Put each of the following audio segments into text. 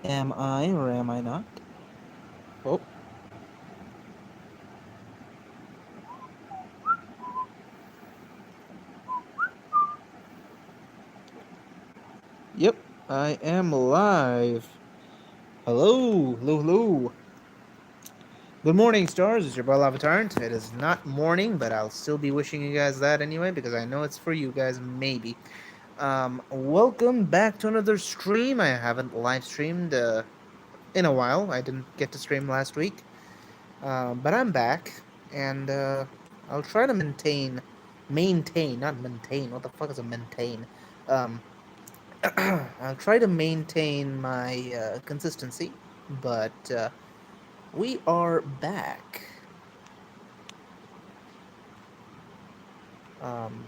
Am I or am I not? Oh, yep, I am live. Hello, hello, hello. Good morning, stars. It's your boy Lava Tyrant. It is not morning, but I'll still be wishing you guys that anyway because I know it's for you guys, maybe. Welcome back to another stream. I haven't live streamed in a while. I didn't get to stream last week, but I'm back, and I'll try to not maintain. What the fuck is a maintain? Um, I'll try to maintain my consistency, but we are back. Um,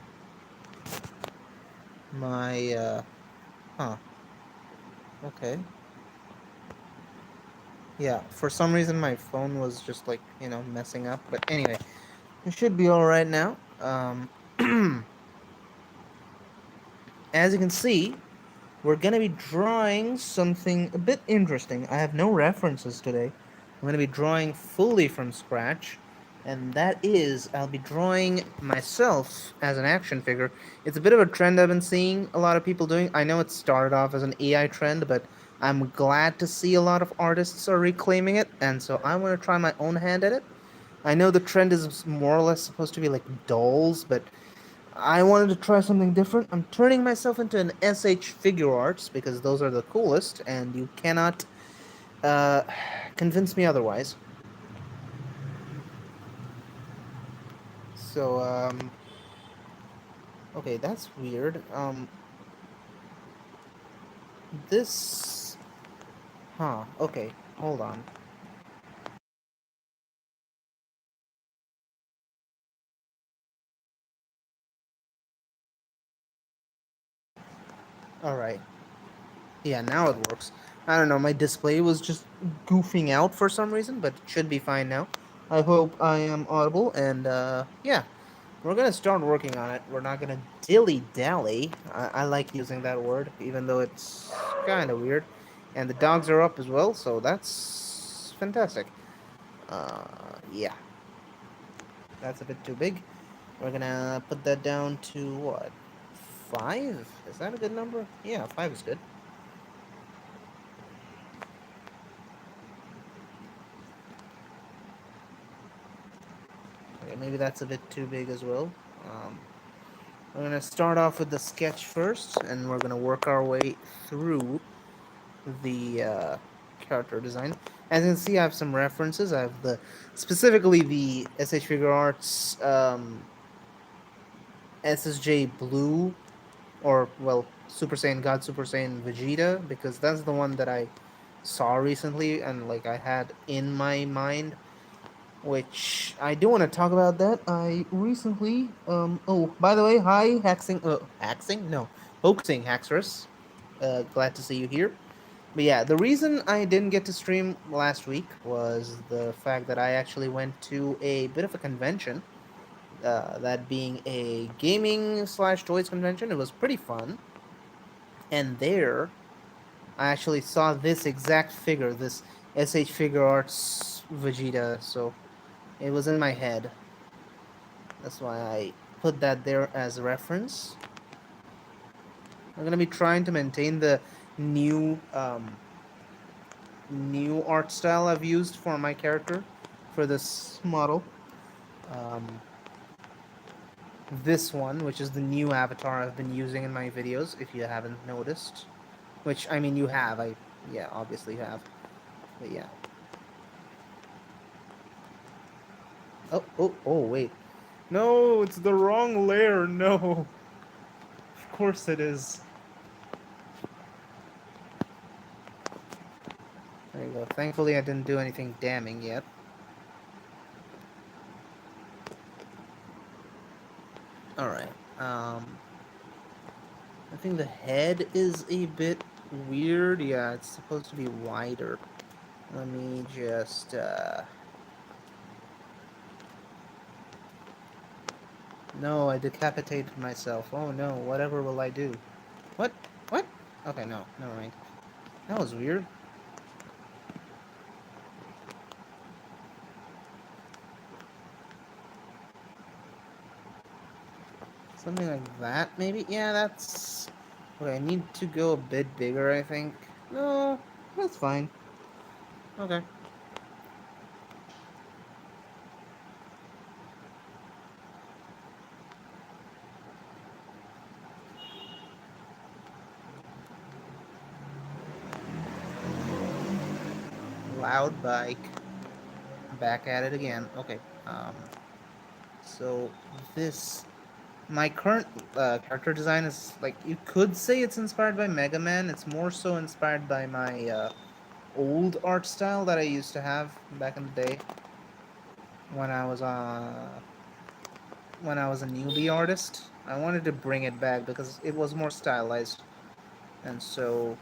my huh? Okay. Yeah. For some reason, my phone was just like messing up. But anyway, it should be all right now. As you can see, we're gonna be drawing something a bit interesting. I have no references today. I'm gonna be drawing fully from scratch, and that is, I'll be drawing myself as an action figure. It's a bit of a trend I've been seeing a lot of people doing. I know it started off as an AI trend, but I'm glad to see a lot of artists are reclaiming it, and so I want to try my own hand at it. I know the trend is more or less supposed to be like dolls, but I wanted to try something different. I'm turning myself into an SH figure arts because those are the coolest, and you cannot uh, convince me otherwise. So, okay, that's weird. This, huh? Okay, hold on. All right, yeah, now it works. I don't know, my display was just goofing out for some reason, but it should be fine now. I hope I am audible, and yeah, we're gonna start working on it. We're not gonna dilly dally. I like using that word, even though it's kind of weird. And the dogs are up as well, so that's fantastic. Uh, yeah, that's a bit too big. We're gonna put that down to what? 5? Is that a good number? Yeah, 5 is good. Okay, maybe that's a bit too big as well. Um, we're gonna start off with the sketch first, and we're gonna work our way through the character design. As you can see, I have some references. I have specifically the SH Figure Arts SSJ Blue, or well, Super Saiyan God Super Saiyan Vegeta, because that's the one that I saw recently and like I had in my mind. Which I do want to talk about that. I recently, oh, by the way, hi, Haxing? No, Hoaxing Haxorus. Glad to see you here. But yeah, the reason I didn't get to stream last week was the fact that I actually went to a bit of a convention, that being a gaming slash toys convention. It was pretty fun. And there, I actually saw this exact figure, this SH Figure Arts Vegeta, so it was in my head. That's why I put that there as a reference. I'm gonna be trying to maintain the new new art style I've used for my character for this model. Um, this one, which is the new avatar I've been using in my videos, if you haven't noticed. Which, I mean, you have. Yeah, obviously have. But yeah. Oh, oh, oh, wait. No, it's the wrong layer. No. Of course it is. There you go. Thankfully, I didn't do anything damning yet. Alright. I think the head is a bit weird. Yeah, it's supposed to be wider. Let me just, No, I decapitated myself. Oh no, whatever will I do? What? What? Okay, no, never mind. That was weird. Something like that, maybe? Yeah, that's... Okay, I need to go a bit bigger, I think. No, that's fine. Okay. Loud bike. Back at it again. Okay. Um, so this... My current character design is, like, you could say it's inspired by Mega Man. It's more so inspired by my old art style that I used to have back in the day when I was when I was a newbie artist. I wanted to bring it back because it was more stylized, and so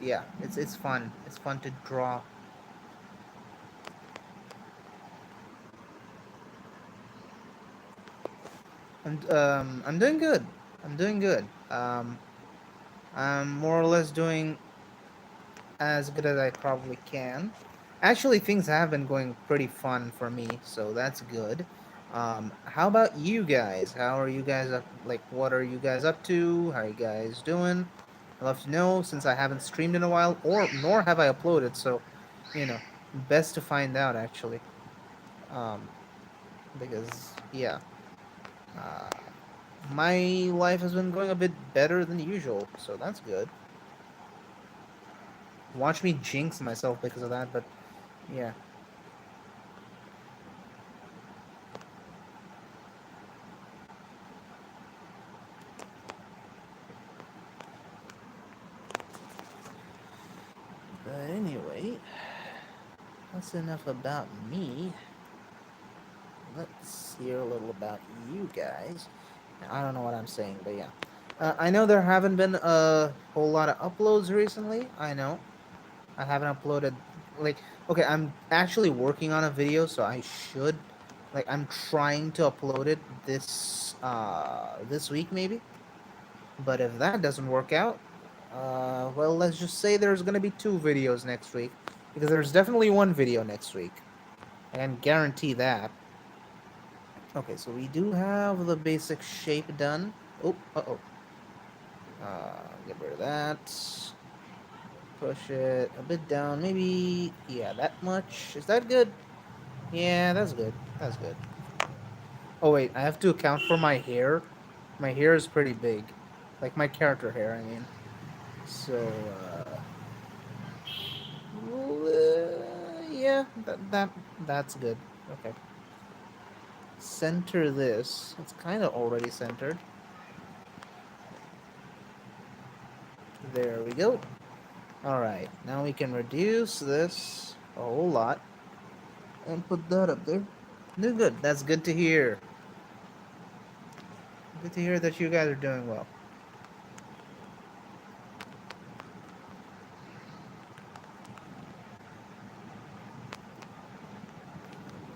yeah, it's fun. It's fun to draw. And I'm doing good. I'm doing good. I'm more or less doing as good as I probably can. Actually, things have been going pretty fun for me, so that's good. How about you guys? How are you guys up? Like, what are you guys up to? How are you guys doing? I'd love to know since I haven't streamed in a while, or nor have I uploaded. So, you know, best to find out actually. Um, because yeah, uh, my life has been going a bit better than usual, so that's good. Watch me jinx myself because of that, but yeah. But anyway, that's enough about me. Let's hear a little about you guys. I don't know what I'm saying, but yeah. I know there haven't been a whole lot of uploads recently. I know. I haven't uploaded. Like, okay, I'm actually working on a video, so I should. Like, I'm trying to upload it this week, maybe. But if that doesn't work out, well, let's just say there's gonna be two videos next week. Because there's definitely one video next week. I can guarantee that. Okay, so we do have the basic shape done. Oh, uh-oh. Get rid of that. Push it a bit down. Maybe, yeah, that much. Is that good? Yeah, that's good. That's good. Oh, wait, I have to account for my hair. My hair is pretty big. Like my character hair, I mean. So, well, yeah, that's good. Okay. Center this. It's kind of already centered. There we go. Alright, now we can reduce this a whole lot and put that up there. Doing good. That's good to hear. Good to hear that you guys are doing well.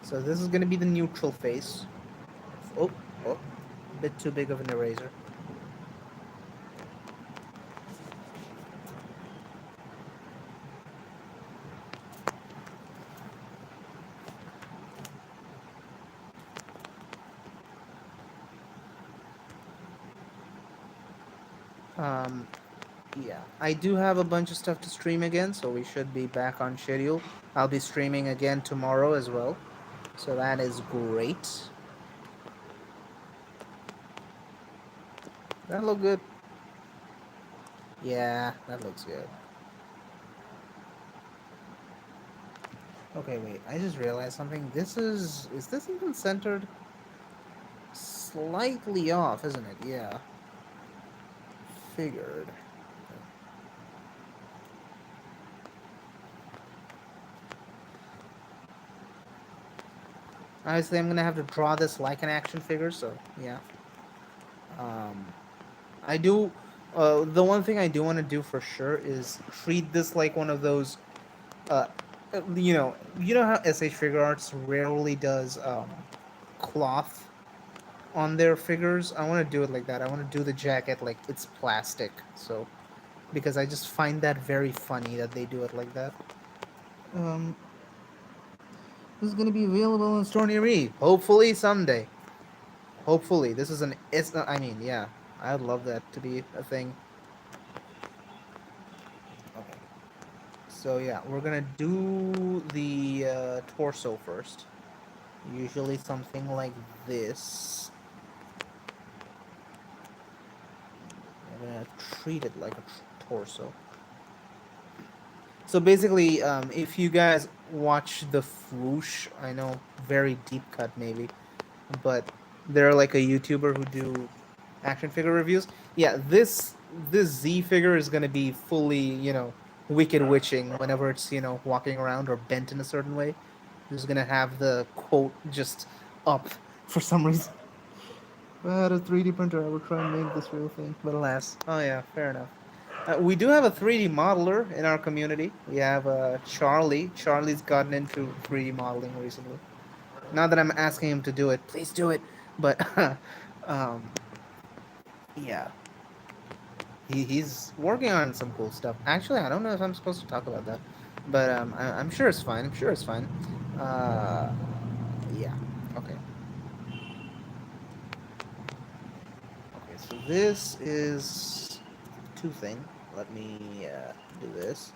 So this is going to be the neutral face. Oh, oh, a bit too big of an eraser. Um, yeah, I do have a bunch of stuff to stream again, so we should be back on schedule. I'll be streaming again tomorrow as well, so that is great. That look good. Yeah, that looks good. Okay, wait. I just realized something. Is this even centered? Slightly off, isn't it? Yeah. Figured. Obviously, I'm gonna have to draw this like an action figure, so yeah. Um, I do. The one thing I do want to do for sure is treat this like one of those. Uh, you know how SH Figure Arts rarely does cloth on their figures. I want to do it like that. I want to do the jacket like it's plastic. So because I just find that very funny that they do it like that. Um, this is gonna be available in store near me. Hopefully someday. hopefully this is an. It's not. I mean, yeah, I'd love that to be a thing. Okay. So yeah, we're gonna do the torso first. Usually something like this. I'm gonna treat it like a torso. So basically, if you guys watch the Fwoosh, I know very deep cut maybe, but they're like a YouTuber who do action figure reviews. Yeah, this Z figure is gonna be fully, wicked witching whenever it's walking around or bent in a certain way. It's gonna have the quote just up for some reason. If I had a 3D printer, I would try and make this real thing, but alas. Oh yeah, fair enough. We do have a 3D modeler in our community. We have Charlie. Charlie's gotten into 3D modeling recently. Not that I'm asking him to do it. Please do it. But um, yeah, he's working on some cool stuff. Actually, I don't know if I'm supposed to talk about that, but I'm sure it's fine. I'm sure it's fine. Uh, yeah. Okay. Okay. So this is two thing. Let me do this.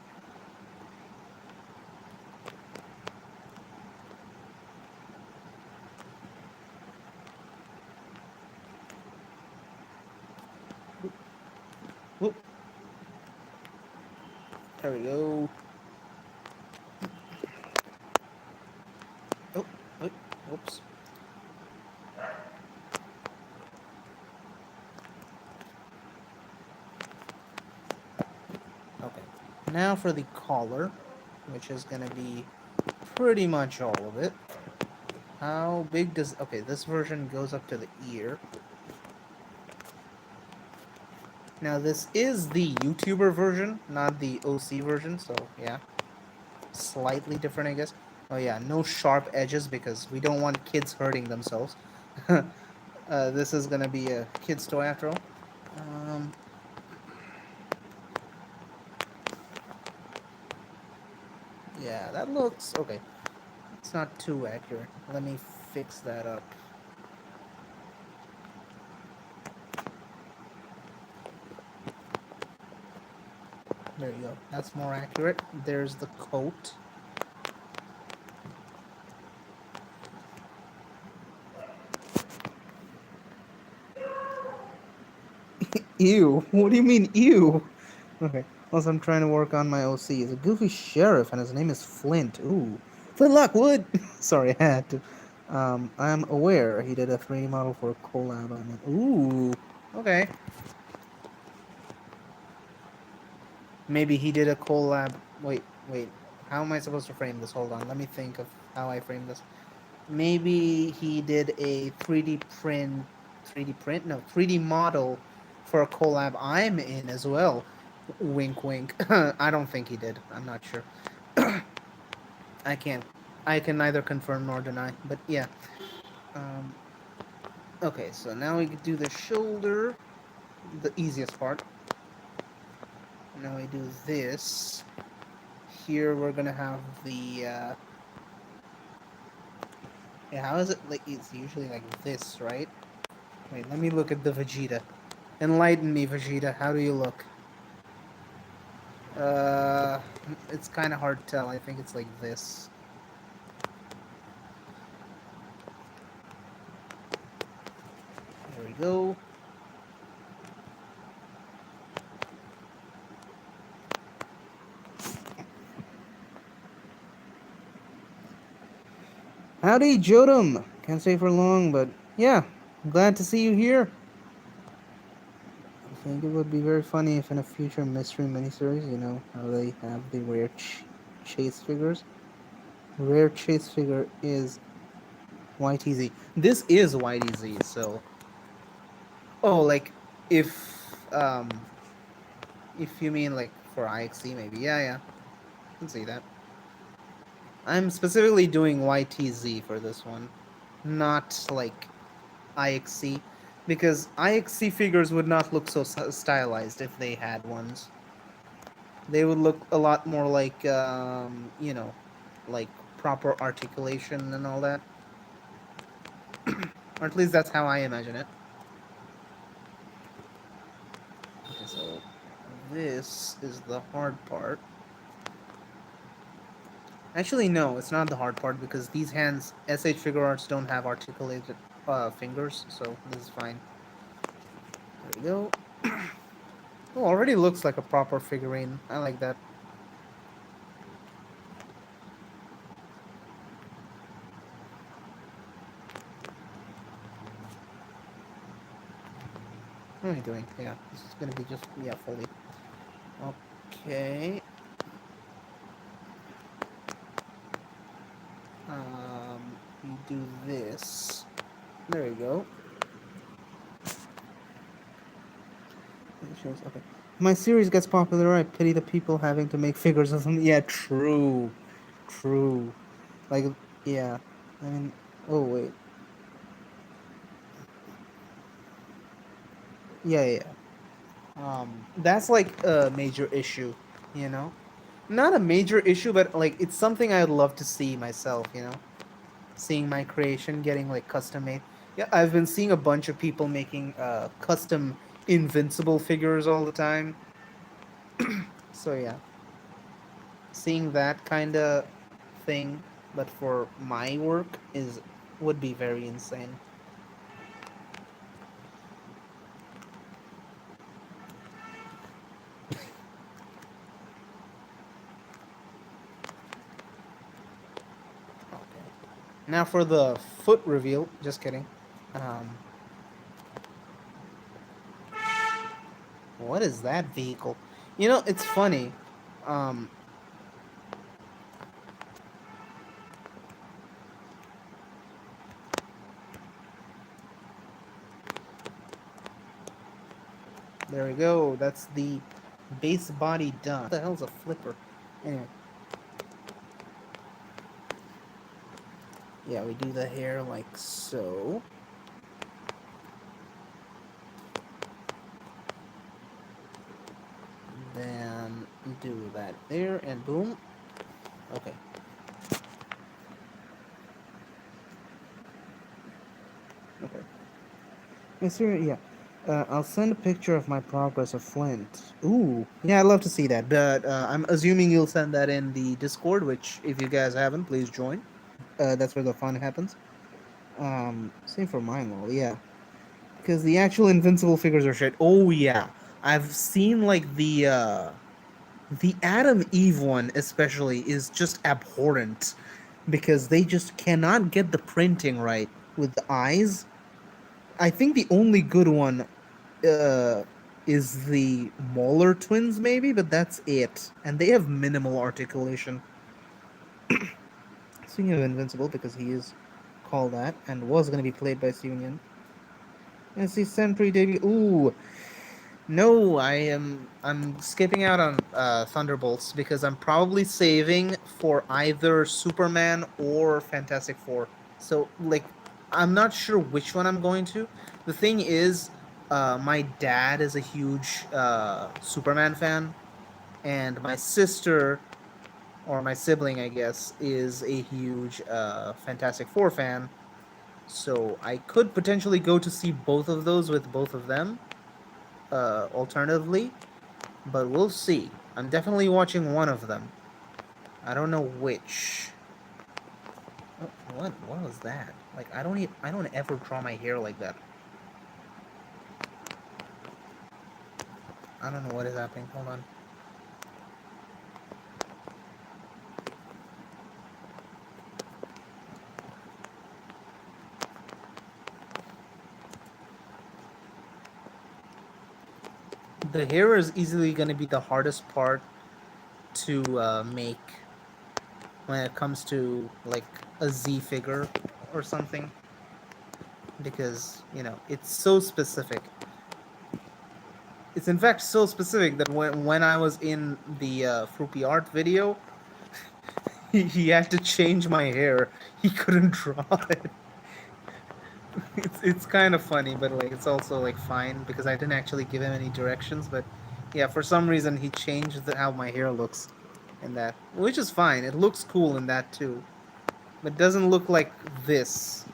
Whoop. There we go. Oh, oh, whoops. Okay. Now for the collar, which is gonna be pretty much all of it. How big does... Okay, this version goes up to the ear. Now this is the YouTuber version, not the OC version, so yeah. Slightly different, I guess. Oh yeah, no sharp edges because we don't want kids hurting themselves. This is gonna be a kid's toy after all. Um, yeah, that looks... Okay, it's not too accurate. Let me fix that up. There you go. That's more accurate. There's the coat. Ew. What do you mean, ew? Okay. Also, I'm trying to work on my OC. He's a goofy sheriff, and his name is Flint. Ooh. Flint Lockwood! Sorry, I had to. I'm aware he did a 3D model for a collab on it. Ooh. Okay. Maybe he did a collab. Wait. How am I supposed to frame this? Hold on. Let me think of how I frame this. Maybe he did a 3D print, 3D print? No, 3D model for a collab I'm in as well. Wink, wink. I don't think he did. I'm not sure. I can't. I can neither confirm nor deny. But yeah. Um, okay, so now we can do the shoulder, the easiest part. Now we do this. Here we're gonna have the. Yeah, how is it? Like it's usually like this, right? Wait, let me look at the Vegeta. Enlighten me, Vegeta. How do you look? Uh, it's kind of hard to tell. I think it's like this. There we go. Howdy, Jodam. Can't stay for long, but yeah, I'm glad to see you here. I think it would be very funny if in a future mystery miniseries, how they have the rare chase figures. Rare chase figure is YTZ. This is YTZ, so... Oh, like, if you mean, like, for IXC, maybe. Yeah, yeah. I can see that. I'm specifically doing YTZ for this one. Not, like, IXC. Because IXC figures would not look so stylized if they had ones. They would look a lot more like, like proper articulation and all that. or at least that's how I imagine it. Okay, so this is the hard part. Actually, no, it's not the hard part because these hands, SH Figure Arts, don't have articulated fingers, so this is fine. There we go. Oh, already looks like a proper figurine. I like that. What am I doing? Yeah, this is gonna be just, yeah, fully. Okay. You do this. There you go. Okay. My series gets popular. I pity the people having to make figures of them. Yeah, true. True. Like, yeah. I mean, oh, wait. Yeah, yeah. That's like a major issue, you know? Not a major issue, but like, it's something I'd love to see myself, you know? Seeing my creation getting like custom made. Yeah, I've been seeing a bunch of people making custom invincible figures all the time. So yeah, seeing that kind of thing, but for my work is would be very insane. Okay. Now for the foot reveal. Just kidding. Um, what is that vehicle? You know, it's funny. Um, there we go. That's the base body done. What the hell's a flipper? Anyway, yeah, we do the hair like so. Then do that there, and boom. Okay. Okay. Yes, sir, yeah. I'll send a picture of my progress of Flint. Ooh, yeah, I'd love to see that. But I'm assuming you'll send that in the Discord, which, if you guys haven't, please join. That's where the fun happens. Same for mine, well, yeah. Because the actual invincible figures are shit. Oh, yeah. I've seen, like, the Adam Eve one, especially, is just abhorrent. Because they just cannot get the printing right with the eyes. I think the only good one uh, is the Mauler twins, maybe, but that's it. And they have minimal articulation. Speaking of Invincible, because he is called that and was going to be played by Steven Yeun. And see Sentry debut. Ooh, no, I'm skipping out on Thunderbolts because I'm probably saving for either Superman or Fantastic Four. So like, I'm not sure which one I'm going to. The thing is, my dad is a huge Superman fan, and my sister or my sibling, I guess, is a huge Fantastic Four fan. So I could potentially go to see both of those with both of them, alternatively, but we'll see. I'm definitely watching one of them. I don't know which. What was that? Like I don't ever draw my hair like that. I don't know what is happening. Hold on. The hair is easily going to be the hardest part to make when it comes to like a Z figure or something, because it's so specific. It's in fact so specific that when I was in the Fruppy art video, he had to change my hair. He couldn't draw it. It's kind of funny, but like it's also like fine because I didn't actually give him any directions. But yeah, for some reason he changed how my hair looks in that, which is fine. It looks cool in that too, but doesn't look like this.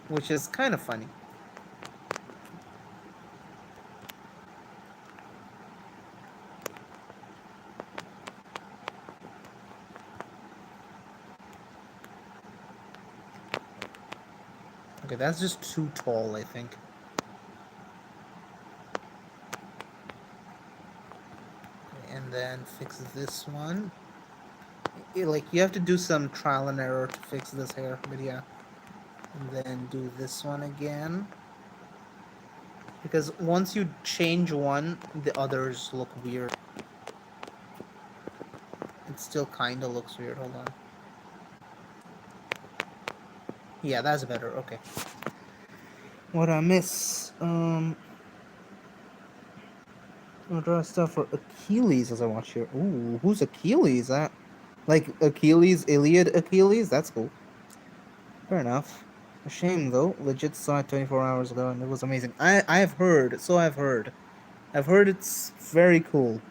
which is kind of funny. Okay, that's just too tall, I think. And then fix this one. Like you have to do some trial and error to fix this hair, but yeah. And then do this one again. Because once you change one, the others look weird. It still kind of looks weird. Hold on. Yeah, that's better. Okay. What I miss? I'll draw stuff for Achilles as I watch here. Ooh, who's Achilles? That like Achilles, Iliad Achilles? That's cool. Fair enough. A shame though. Legit saw it 24 hours ago and it was amazing. I have heard. So I've heard. I've heard it's very cool.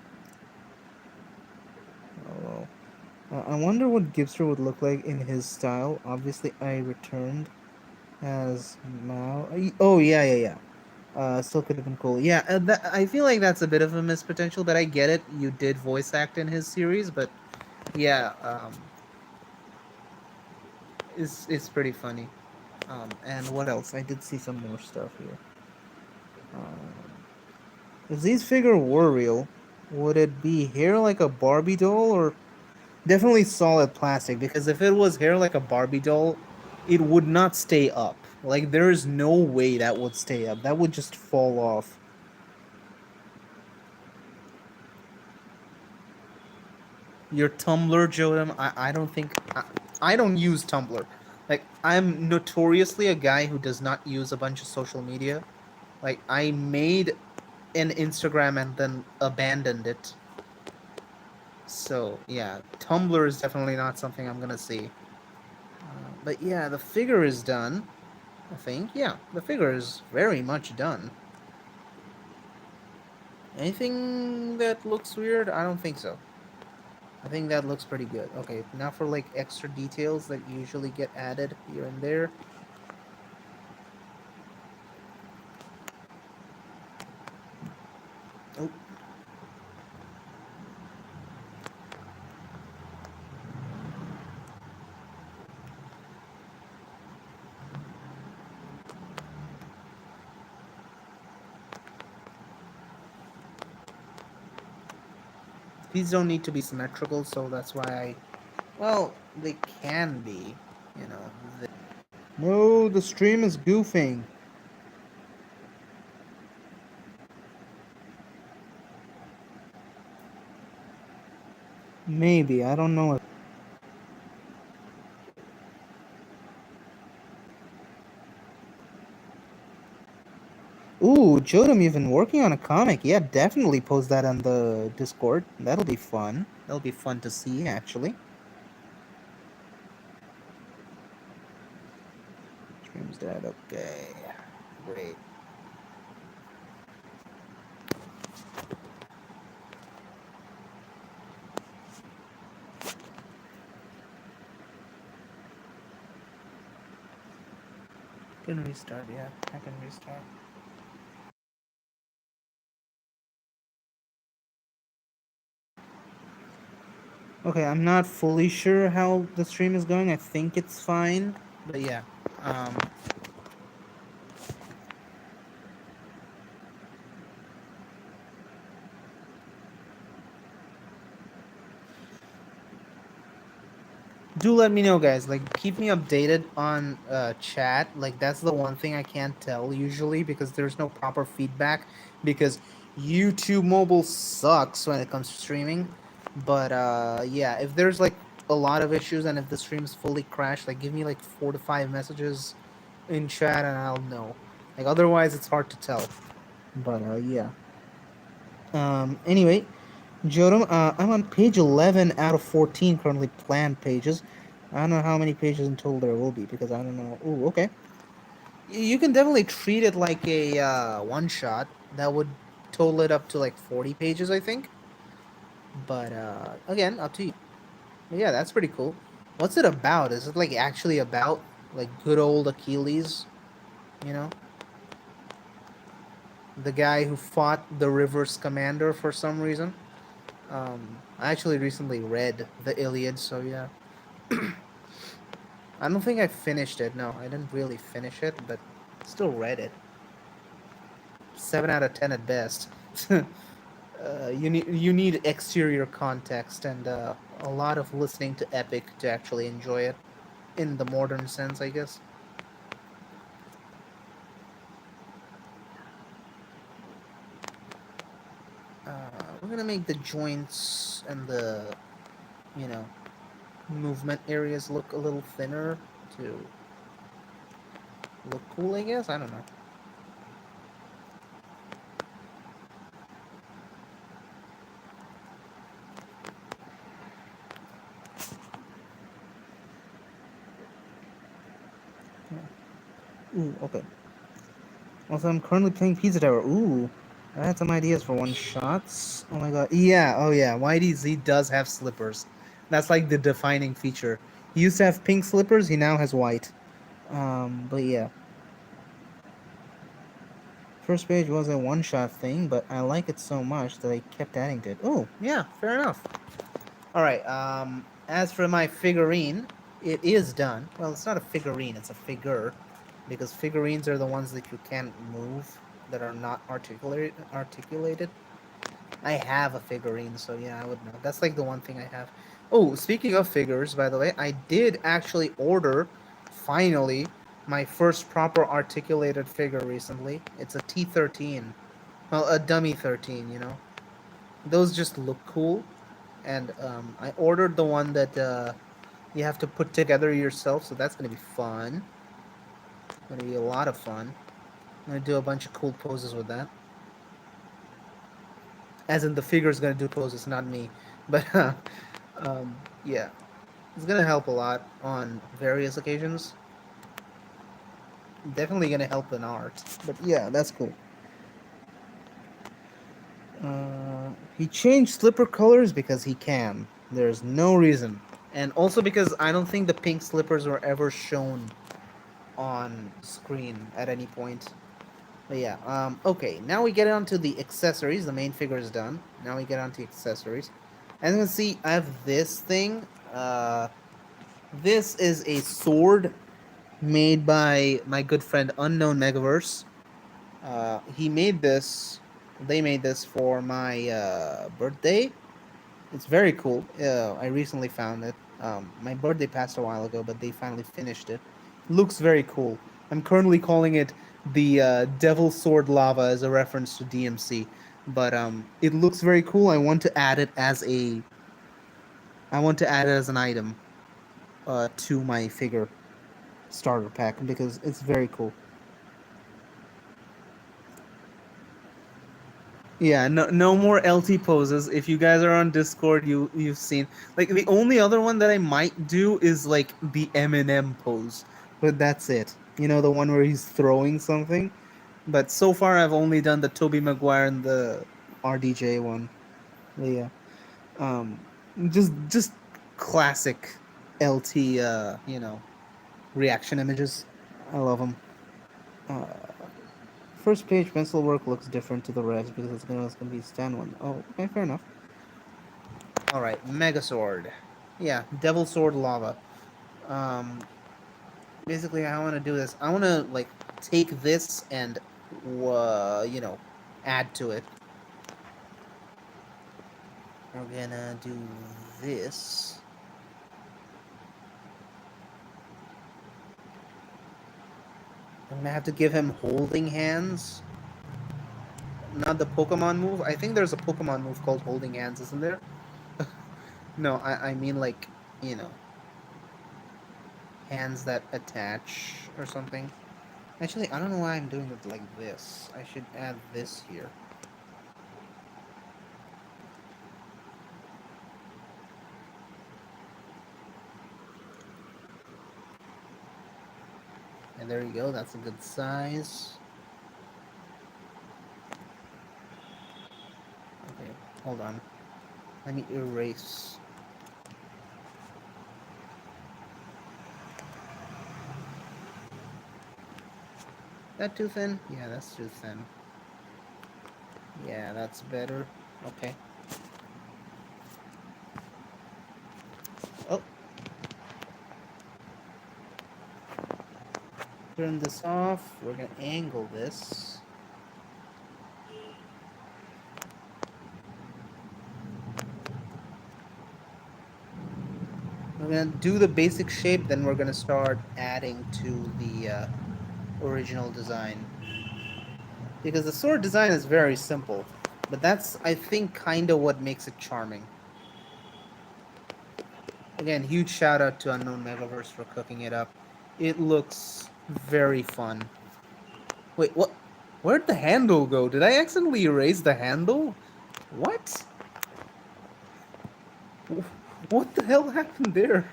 Oh, I wonder what Gibster would look like in his style. Obviously, I returned as Mao. Oh yeah, yeah, yeah. Still could have been cool. Yeah, I feel like that's a bit of a missed potential, but I get it. You did voice act in his series, but yeah, it's pretty funny. And what else? I did see some more stuff here. Um, if these figure were real, would it be hair like a Barbie doll or definitely solid plastic? Because if it was hair like a Barbie doll, it would not stay up. Like there is no way that would stay up. That would just fall off. Your Tumblr, Jodem, I don't think I don't use Tumblr. Like I'm notoriously a guy who does not use a bunch of social media. Like I made an Instagram and then abandoned it. So yeah, Tumblr is definitely not something I'm gonna see. But yeah, the figure is done. I think yeah, the figure is very much done. Anything that looks weird? I don't think so. I think that looks pretty good. Okay, now for like extra details that usually get added here and there. Oh, these don't need to be symmetrical, so that's why I. Well, they can be, you know. No, the stream is goofing. Maybe, I don't know. Ooh, Jodam, you've been working on a comic. Yeah, definitely post that on the Discord. That'll be fun. That'll be fun to see, actually. Stream's dead. Okay. Great. Can restart, yeah. I can restart. Okay, I'm not fully sure how the stream is going. I think it's fine. But yeah. Um, do let me know, guys. Like keep me updated on chat. Like that's the one thing I can't tell usually because there's no proper feedback because YouTube mobile sucks when it comes to streaming. But yeah, if there's like a lot of issues and if the stream's fully crashed, like give me like 4 to 5 messages in chat and I'll know. Like otherwise it's hard to tell. But yeah. Anyway, Joram, I'm on page 11 out of 14 currently planned pages. I don't know how many pages in total there will be because I don't know. Ooh, okay. You can definitely treat it like a one shot. That would total it up to like 40 pages, I think. But again, up to you. But yeah, that's pretty cool. What's it about? Is it like actually about like good old Achilles? You know, the guy who fought the River's commander for some reason. I actually recently read the Iliad, so yeah. I don't think I finished it. No, I didn't really finish it, but still read it. 7 out of 10 at best. You need exterior context and a lot of listening to epic to actually enjoy it in the modern sense, I guess. Uh, we're gonna make the joints and the you know movement areas look a little thinner to look cool, I guess. I don't know. Ooh, okay. Also, I'm currently playing Pizza Tower. Ooh, I had some ideas for one shots. Oh my god. Yeah, oh yeah. YDZ does have slippers. That's like the defining feature. He used to have pink slippers, he now has white. But yeah. First page was a one shot thing, but I like it so much that I kept adding to it. Oh, yeah, fair enough. Alright, as for my figurine, it is done. Well, it's not a figurine, it's a figure. Because figurines are the ones that you can't move, that are not articulated. I have a figurine, so yeah, I would know. That's like the one thing I have. Oh, speaking of figures, by the way, I did actually order, finally, my first proper articulated figure recently. It's a T13. Well, a dummy 13, you know? Those just look cool. And I ordered the one that you have to put together yourself, so that's going to be fun. Going to be a lot of fun. I'm going to do a bunch of cool poses with that. As in, the figure's going to do poses, not me. But, yeah. It's gonna help a lot on various occasions. Definitely gonna help in art. But yeah, that's cool. He changed slipper colors because he can. There's no reason. And also because I don't think the pink slippers were ever shown on screen at any point. But yeah, okay, now we get on to the accessories. The main figure is done. Now we get on to accessories. As you can see, I have this thing. This is a sword made by my good friend Unknown Megaverse. He made this. They made this for my birthday. It's very cool. I recently found it. My birthday passed a while ago, but they finally finished it. Looks very cool. I'm currently calling it the Devil Sword Lava as a reference to DMC, but it looks very cool. I want to add it as a. I want to add it as an item to my figure starter pack because it's very cool. Yeah, no more LT poses. If you guys are on Discord, you've seen like the only other one that I might do is like the Eminem pose, but that's it. You know, the one where he's throwing something. But so far, I've only done the Toby Maguire and the RDJ one. But yeah, um, just classic LT. Reaction images. I love them. Uh, First page pencil work looks different to the rest because it's gonna be stand one. Oh, okay, fair enough. All right, Mega Sword. Yeah, Devil Sword Lava. Um, Basically, I want to do this. I want to like take this and, add to it. We're gonna do this. I'm gonna have to give him holding hands, not the Pokemon move. I think there's a Pokemon move called holding hands, isn't there? No, I mean like, you know, hands that attach or something. Actually, I don't know why I'm doing it like this. I should add this here. And there you go, that's a good size. Okay, hold on. Let me erase. That too thin? Yeah, that's too thin. Yeah, that's better. Okay. Oh, turn this off. We're gonna angle this. We're gonna do the basic shape, then we're gonna start adding to the original design. Because the sword design is very simple, but that's, I think, kind of what makes it charming. Again, huge shout out to Unknown Megaverse for cooking it up. It looks very fun. Wait, what? Where'd the handle go? Did I accidentally erase the handle? What? What the hell happened there?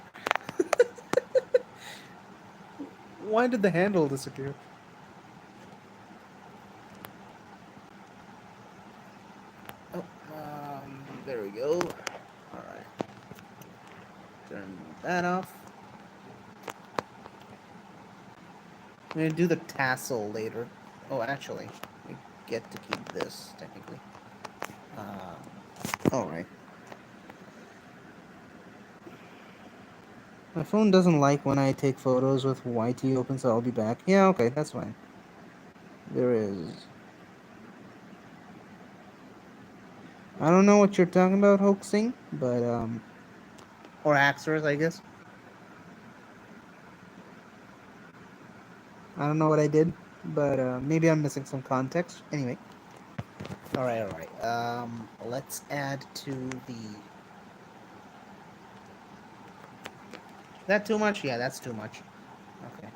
Why did the handle disappear? Oh, there we go. Alright, turn that off. I'm gonna do the tassel later. Oh, actually, we get to keep this, technically. Alright. My phone doesn't like when I take photos with YT open, so I'll be back. Yeah, okay, that's fine. There is. I don't know what you're talking about, hoaxing, but, or Axers, I guess. I don't know what I did, but, maybe I'm missing some context. Anyway. Alright. Let's add to the... That too much? Yeah, that's too much. Okay.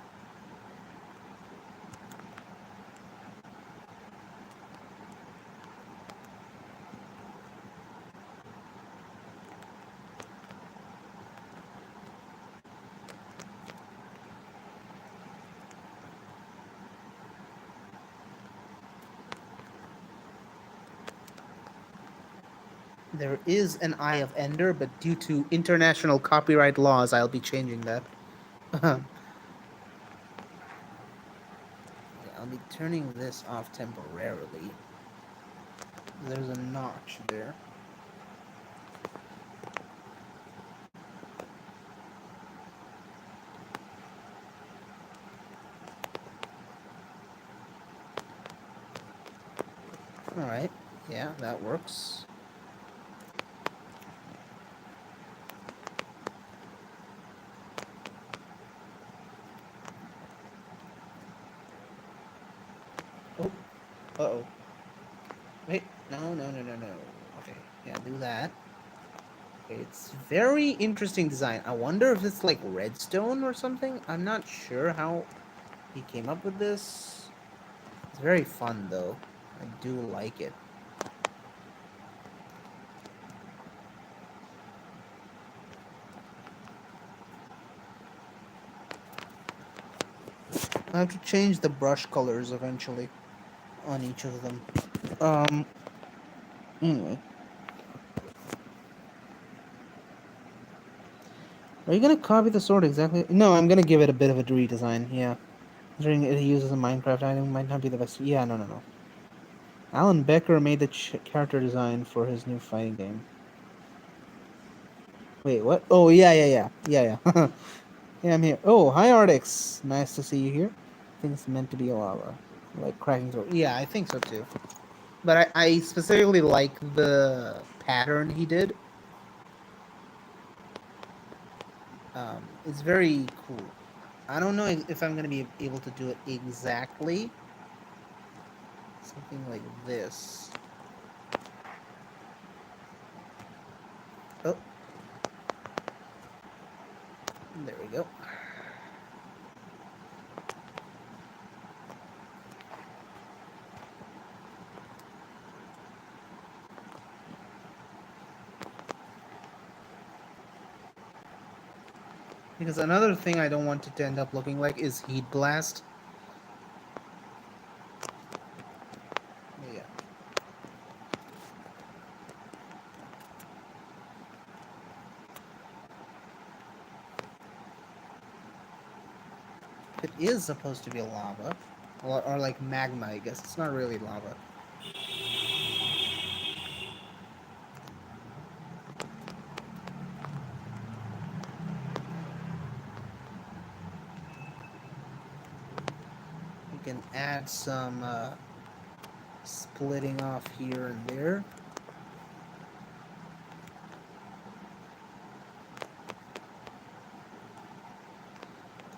There is an Eye of Ender, but due to international copyright laws, I'll be changing that. Yeah, I'll be turning this off temporarily. There's a notch there. Alright, yeah, that works. Oh, uh-oh. Wait, no. Okay, yeah, do that. Okay, it's very interesting design. I wonder if it's like redstone or something? I'm not sure how he came up with this. It's very fun, though. I do like it. I have to change the brush colors eventually on each of them. Um, anyway. Are you gonna copy the sword exactly? No, I'm gonna give it a bit of a redesign, yeah. Considering it uses a Minecraft item, might not be the best. Yeah, no. Alan Becker made the character design for his new fighting game. Wait, what? Oh, yeah. Yeah, I'm here. Oh, hi, Artix. Nice to see you here. I think it's meant to be a lava. Like cracking through. Yeah, I think so too. But I specifically like the pattern he did. It's very cool. I don't know if I'm gonna be able to do it exactly. Something like this. Oh, there we go. Because another thing I don't want it to end up looking like is Heat Blast. Yeah. It is supposed to be lava. or like magma. I guess it's not really lava. You can add some splitting off here and there.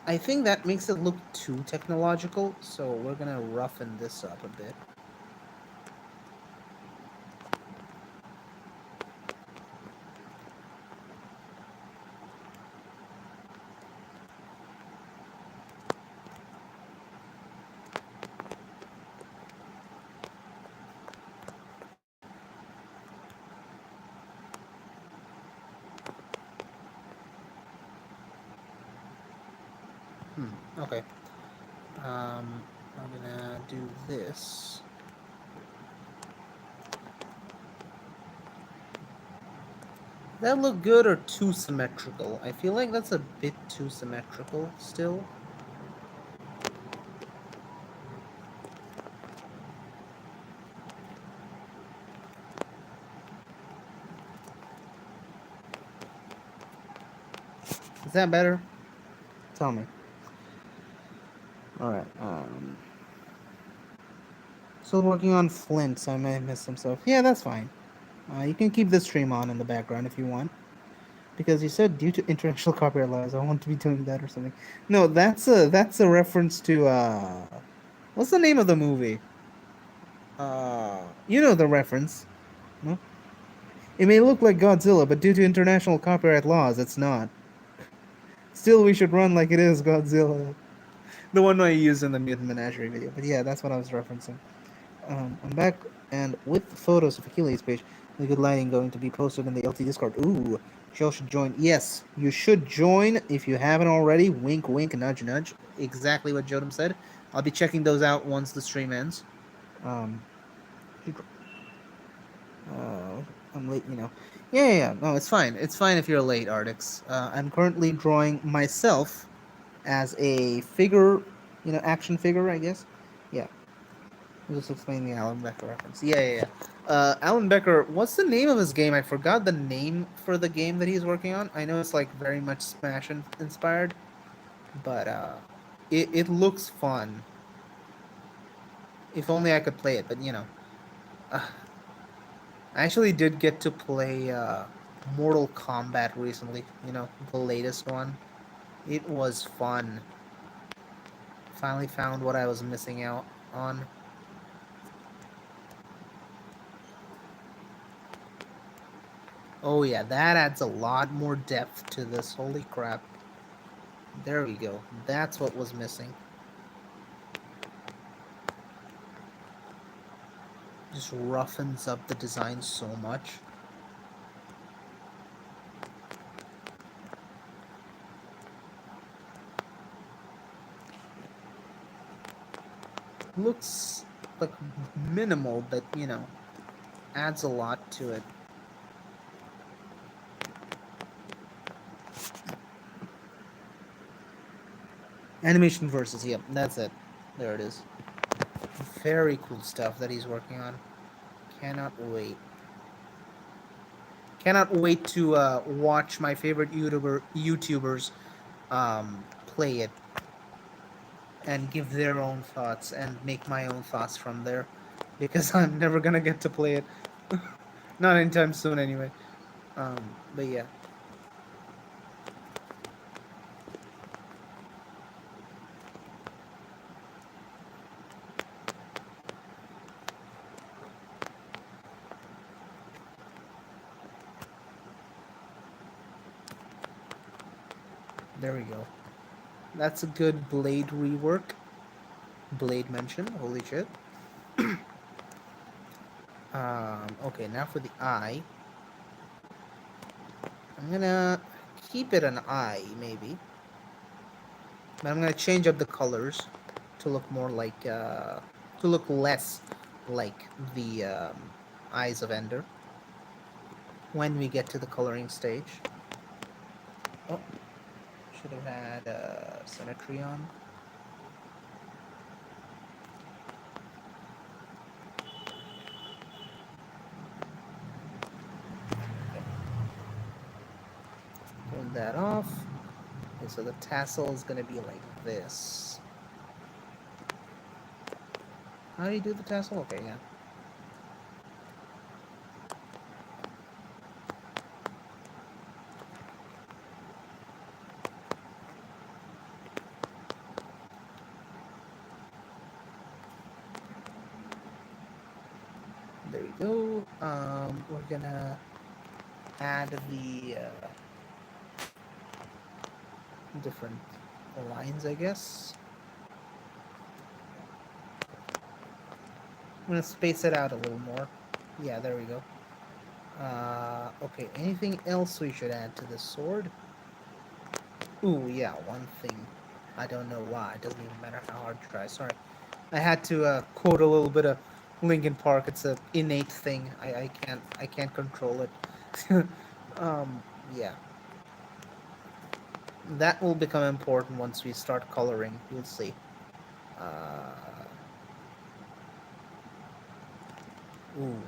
I think that makes it look too technological, so we're gonna roughen this up a bit. Okay. I'm gonna do this. That look good or too symmetrical? I feel like that's a bit too symmetrical still. Is that better? Tell me. All right. Still working on Flint, so I may have missed some stuff. Yeah, that's fine. You can keep the stream on in the background if you want, because you said due to international copyright laws, I want to be doing that or something. No, that's a reference to what's the name of the movie? You know the reference. No? It may look like Godzilla, but due to international copyright laws, it's not. Still, we should run like it is Godzilla. The one I used in the Mutant Menagerie video. But yeah, that's what I was referencing. I'm back, and with photos of Achilles' page, the good lighting going to be posted in the LT Discord. Ooh, Jill should join. Yes, you should join if you haven't already. Wink, wink, nudge, nudge. Exactly what Jodem said. I'll be checking those out once the stream ends. Um, uh, I'm late, you know. Yeah, yeah, yeah. No, it's fine. It's fine if you're late, Artix. I'm currently drawing myself as a figure, action figure, I guess. Yeah. I'm just explaining the Alan Becker reference. Yeah, yeah, yeah. Alan Becker, what's the name of his game? I forgot the name for the game that he's working on. I know it's like very much Smash inspired, but it looks fun. If only I could play it, but uh, I actually did get to play Mortal Kombat recently. The latest one. It was fun. Finally found what I was missing out on. Oh yeah, that adds a lot more depth to this. Holy crap. There we go. That's what was missing. Just roughens up the design so much. Looks like minimal, but adds a lot to it. Animation versus, yep, that's it. There it is. Very cool stuff that he's working on. Cannot wait. Cannot wait to watch my favorite YouTubers play it and give their own thoughts and make my own thoughts from there, because I'm never gonna get to play it. Not anytime soon, anyway. Um, but yeah. There we go. That's a good blade rework. Blade mention. Holy shit. Okay, now for the eye. I'm gonna keep it an eye, maybe. But I'm gonna change up the colors to look more like, to look less like the eyes of Ender when we get to the coloring stage. Oh, should have had symmetry on. off. Okay, so the tassel is gonna be like this. How do you do the tassel? Okay, yeah. There we go. We're gonna add the different lines, I guess. I'm gonna space it out a little more. Yeah, there we go. Okay, anything else we should add to this sword? Ooh, yeah, one thing. I don't know why. It doesn't even matter how hard you try. Sorry. I had to quote a little bit of Linkin Park. It's a innate thing. I can't control it. um, yeah. That will become important once we start coloring. You'll see. Uh,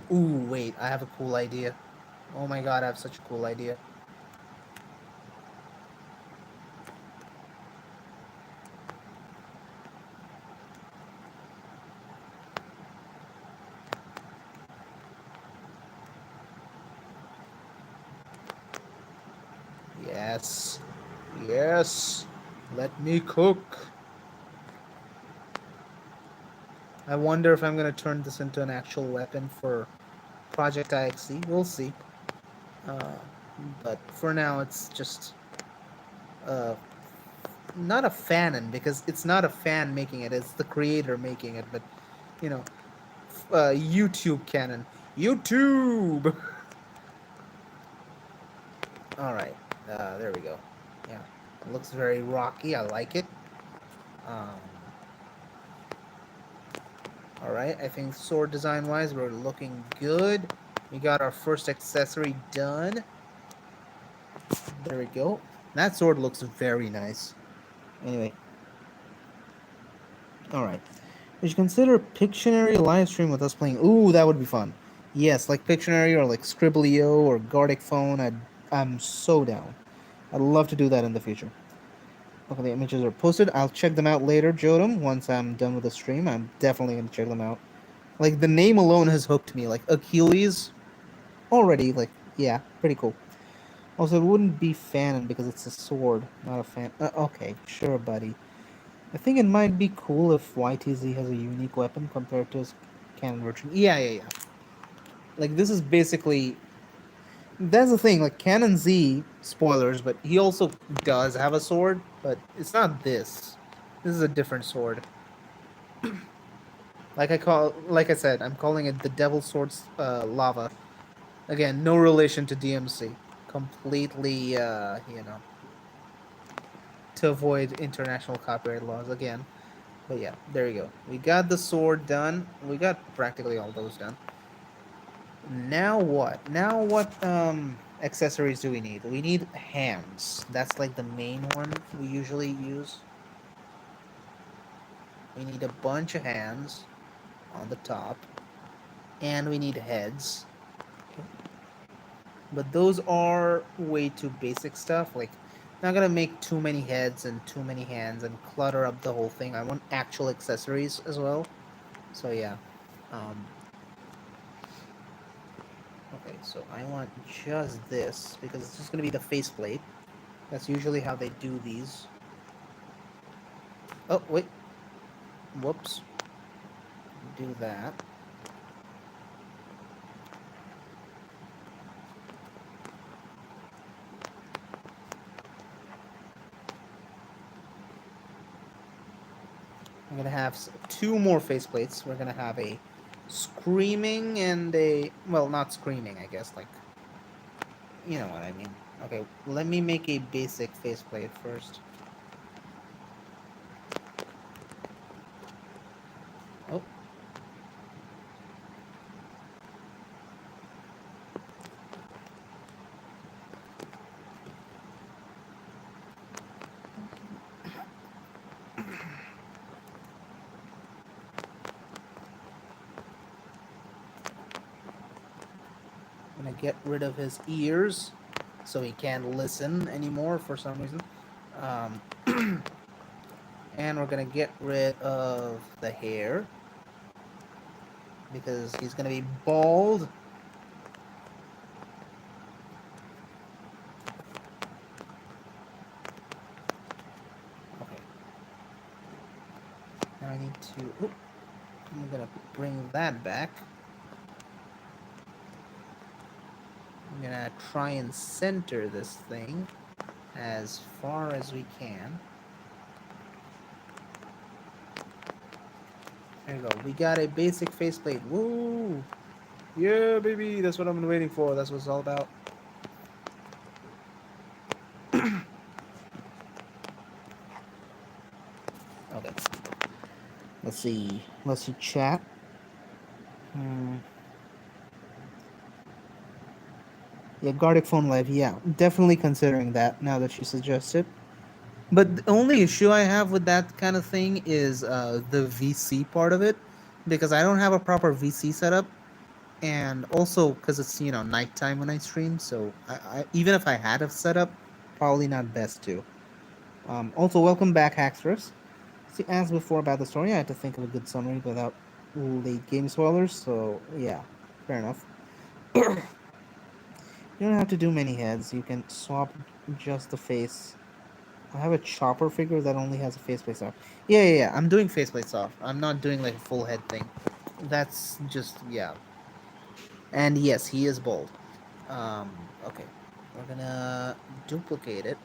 wait. I have a cool idea. Oh my god, I have such a cool idea. Yes. Yes. Let me cook. I wonder if I'm gonna turn this into an actual weapon for Project IXC. We'll see. Uh, but for now, it's just uh, not a fanon because it's not a fan making it; it's the creator making it. But you know, YouTube canon. YouTube. All right, there we go. Yeah, it looks very rocky. I like it. Um, all right, I think sword design wise, we're looking good. We got our first accessory done. There we go. That sword looks very nice. Anyway, all right. Would you consider Pictionary a live stream with us playing? Ooh, that would be fun. Yes, like Pictionary or like Scribblio or Gardic Phone. I'm so down. I'd love to do that in the future. Okay, the images are posted. I'll check them out later, Jodam. Once I'm done with the stream, I'm definitely gonna check them out. Like the name alone has hooked me. Like Achilles, already. Like yeah, pretty cool. Also, it wouldn't be fanon because it's a sword, not a fan. Okay, sure, buddy. I think it might be cool if YTZ has a unique weapon compared to his canon version. Yeah, yeah, yeah. Like this is basically that's the thing. Like Canon Z, spoilers, but he also does have a sword, but it's not this. This is a different sword. Like I said, I'm calling it the Devil Swords Lava. Again, no relation to DMC. Completely, to avoid international copyright laws again. But yeah, there you go. We got the sword done. We got practically all those done. Now what? Now what accessories do we need? We need hands. That's like the main one we usually use. We need a bunch of hands on the top. And we need heads. But those are way too basic stuff. Like, not gonna make too many heads and too many hands and clutter up the whole thing. I want actual accessories as well. So yeah. Um, okay, so I want just this because it's just gonna be the faceplate. That's usually how they do these. Oh, wait. Whoops. Do that. I'm gonna have two more faceplates. We're gonna have a screaming and a well, not screaming, I guess. Like, you know what I mean. Okay, let me make a basic faceplate first. Oh, I'm gonna get rid of his ears. so he can't listen anymore for some reason. Um, and we're gonna get rid of the hair because he's gonna be bald. Okay, now I need to. Oop, I'm gonna bring that back. I'm gonna try and center this thing as far as we can. There you go. We got a basic faceplate. Woo! Yeah, baby. That's what I've been waiting for. That's what it's all about. Okay. Let's see. Let's see chat. Hmm. Yeah, Gardic Phone Live. Yeah, definitely considering that now that you suggest it. But the only issue I have with that kind of thing is the VC part of it, because I don't have a proper VC setup, and also because it's nighttime when I stream. So even if I had a setup, probably not best to. Also, welcome back, Hacksters. See, as before about the story, I had to think of a good summary without late game spoilers. So yeah, fair enough. You don't have to do many heads. You can swap just the face. I have a chopper figure that only has a faceplate off. Yeah. I'm doing faceplates off. I'm not doing like a full head thing. That's just yeah. And yes, he is bold. Okay. We're gonna duplicate it.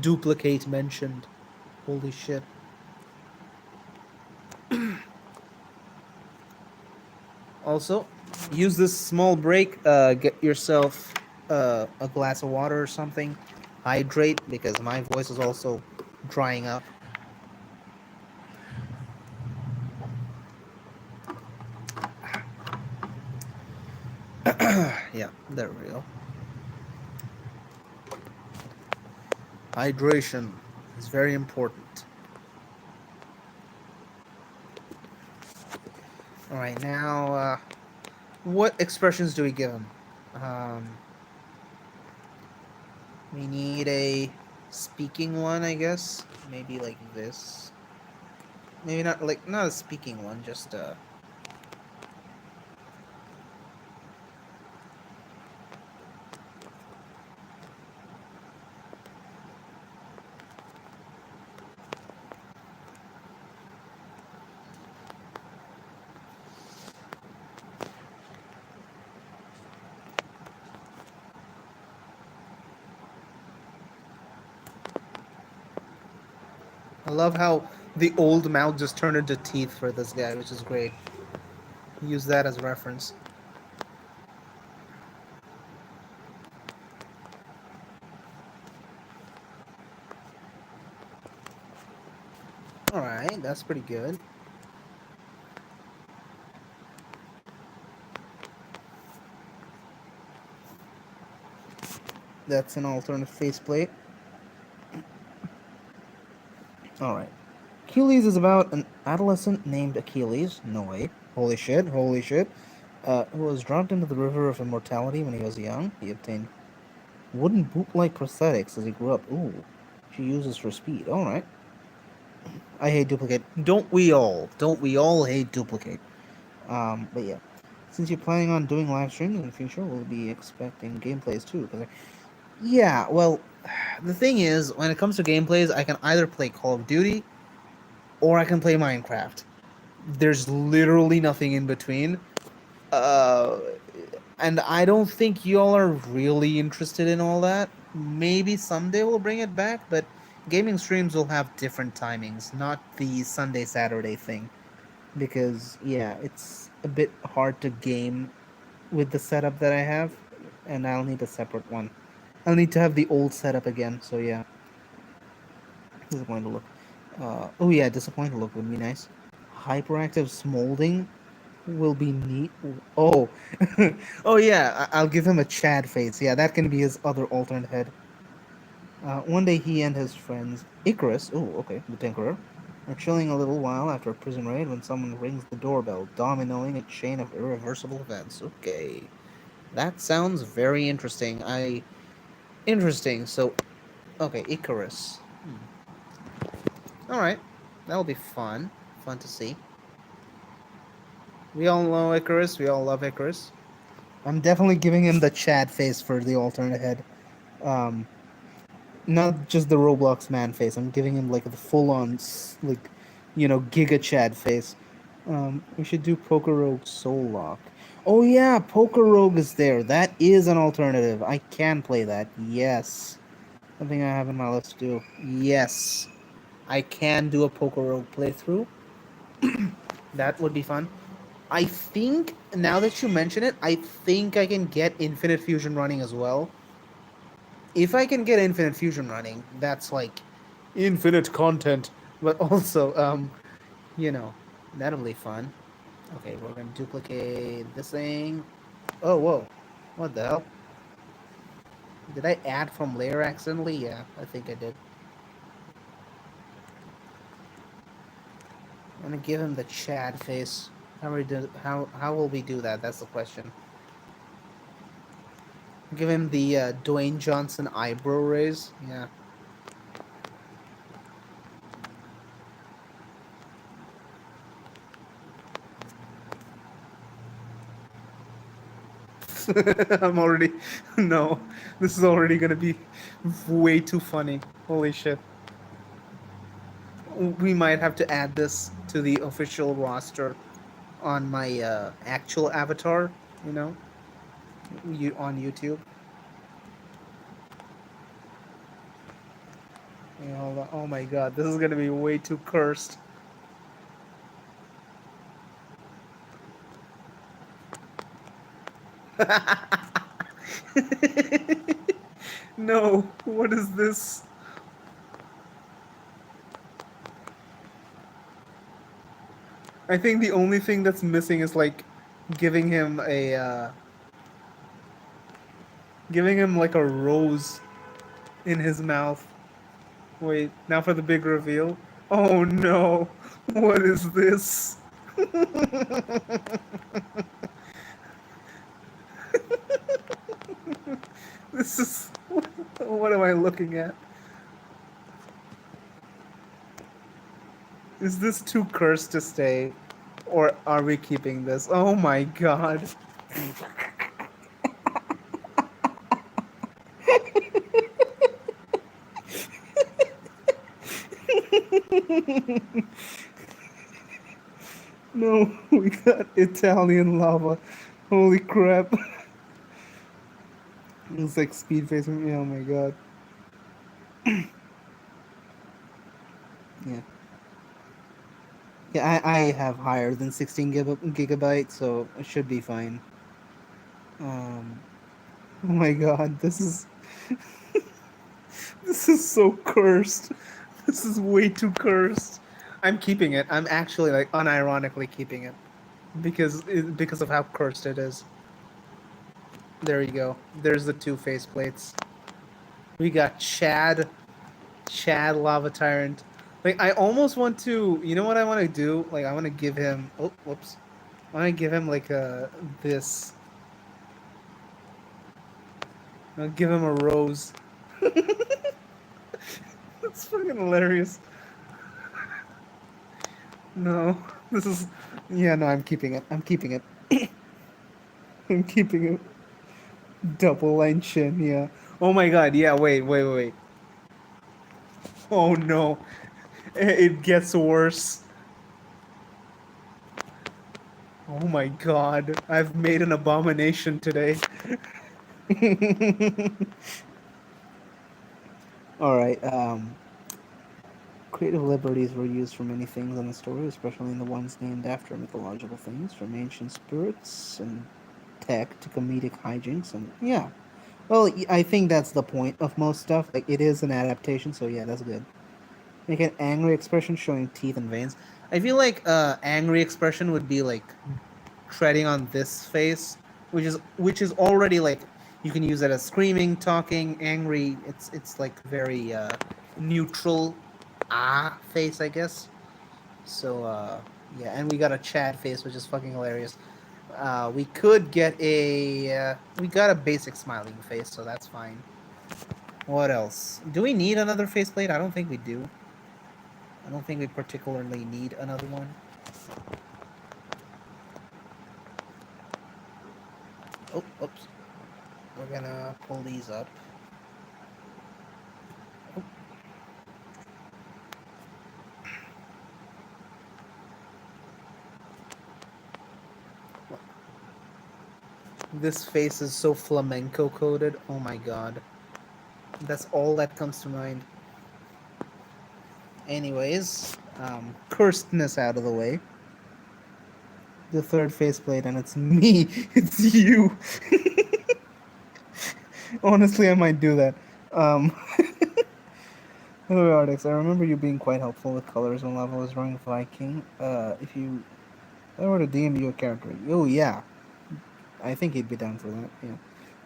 Duplicate mentioned. Holy shit. Also, use this small break. Get yourself a glass of water or something. Hydrate because my voice is also drying up. Yeah, there we go. Hydration is very important. All right, now what expressions do we give him? Um, we need a speaking one, I guess. Maybe like this. Maybe not a speaking one, just I love how the old mouth just turned into teeth for this guy, which is great. Use that as reference. All right, that's pretty good. That's an alternate faceplate. All right. Achilles is about an adolescent named Achilles. No way. Holy shit. Holy shit. Who was dropped into the river of immortality when he was young. He obtained wooden boot-like prosthetics as he grew up. Ooh. She uses for speed. All right. I hate duplicate. Don't we all? Don't we all hate duplicate? But yeah. Since you're planning on doing live streams in the future, we'll be expecting gameplays too. Yeah, well, the thing is, when it comes to gameplays, I can either play Call of Duty or I can play Minecraft. There's literally nothing in between. Uh, and I don't think y'all are really interested in all that. Maybe someday we'll bring it back, but gaming streams will have different timings, not the Sunday Saturday thing. Because yeah, it's a bit hard to game with the setup that I have, and I'll need a separate one. I'll need to have the old setup again. So yeah, disappointed look. Oh yeah, disappointed look would be nice. Hyperactive smolding will be neat. Oh, oh yeah, I'll give him a Chad face. Yeah, that can be his other alternate head. One day he and his friends, Icarus, oh okay, the Tinkerer, are chilling a little while after a prison raid when someone rings the doorbell, dominoing a chain of irreversible events. Okay, that sounds very interesting. Interesting. So, okay, Icarus. All right, that'll be fun. Fun to see. We all know Icarus. We all love Icarus. I'm definitely giving him the Chad face for the alternate head. Um, not just the Roblox man face. I'm giving him like the full on, like, Giga Chad face. We should do Poker Rogue Soul Lock. Oh yeah, Poker Rogue is there. That is an alternative. I can play that. Yes. Something I have in my list to do. Yes. I can do a Poker Rogue playthrough. That would be fun. I think now that you mention it, I think I can get Infinite Fusion running as well. If I can get Infinite Fusion running, that's like infinite content. But also, you know, that'll be fun. Okay, we're gonna duplicate this thing. Oh, whoa. What the hell? Did I add from layer accidentally? Yeah, I think I did. I'm gonna give him the Chad face. How will we do that? That's the question. Give him the Dwayne Johnson eyebrow raise. Yeah. I'm already no. This is already gonna be way too funny. Holy shit. We might have to add this to the official roster on my actual avatar. You know, you on YouTube. Yeah, hold on. Oh my god, this is gonna be way too cursed. No, what is this? I think the only thing that's missing is like giving him a giving him like a rose in his mouth. Wait, now for the big reveal. Oh no, what is this? This is what am I looking at? Is this too cursed to stay, or are we keeping this? Oh my god. No, we got Italian lava. Holy crap. It's like speed facing me. Oh my god. Yeah. Yeah, I have higher than 16 gigabytes, so it should be fine. Um, oh my god, this is so cursed. This is way too cursed. I'm keeping it. I'm actually like unironically keeping it because of how cursed it is. There you go. There's the two faceplates. We got Chad Lava Tyrant. Like I almost want to. You know what I want to do? Like I want to give him. Oh, whoops. I want to give him like this. I'll give him a rose. That's fucking hilarious. No, this is. Yeah, no, I'm keeping it. I'm keeping it. I'm keeping it. Double line chin. Yeah. Oh my god. Yeah. Wait. Oh no. It gets worse. Oh my god. I've made an abomination today. All right. Creative liberties were used for many things in the story, especially in the ones named after mythological things, from ancient spirits and tech to comedic hijinks, and yeah. Well, I think that's the point of most stuff. Like, it is an adaptation, so yeah, that's good. Make an angry expression showing teeth and veins. I feel like angry expression would be like treading on this face, which is already like you can use it as screaming, talking, angry. It's like very neutral face, I guess. So yeah, and we got a Chad face, which is fucking hilarious. We could get we got a basic smiling face, so that's fine. What else? Do we need another faceplate? I don't think we do. I don't think we particularly need another one. Oh, oops. We're gonna pull these up. Oh, this face is so flamenco coded. Oh my god. That's all that comes to mind. Anyways, cursedness out of the way. The third faceplate, and it's me. It's you. Honestly, I might do that. Um, Hello, Artix. I remember you being quite helpful with colors when Lava was running Viking. If I were to DM you a character, oh yeah, I think he'd be down for that. Yeah,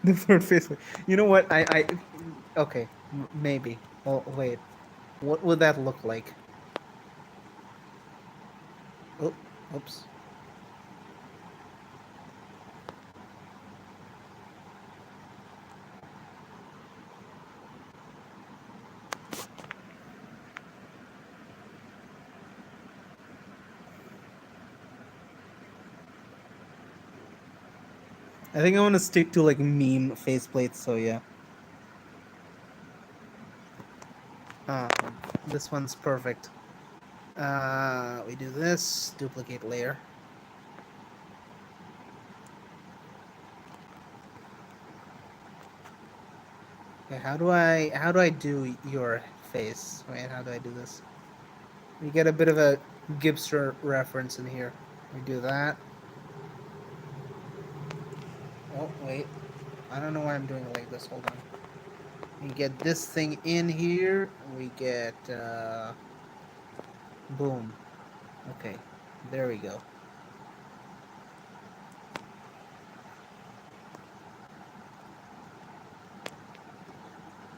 the third faceplate. You know what? Okay, maybe. Oh wait, what would that look like? Oh, oops. I think I want to stick to like meme faceplates. So yeah. Uh, this one's perfect. We do this, duplicate layer. Okay, how do I do your face? Wait, how do I do this? We get a bit of a Gibster reference in here. We do that. Oh wait, I don't know why I'm doing it like this. Hold on. We get this thing in here. We get boom. Okay, there we go.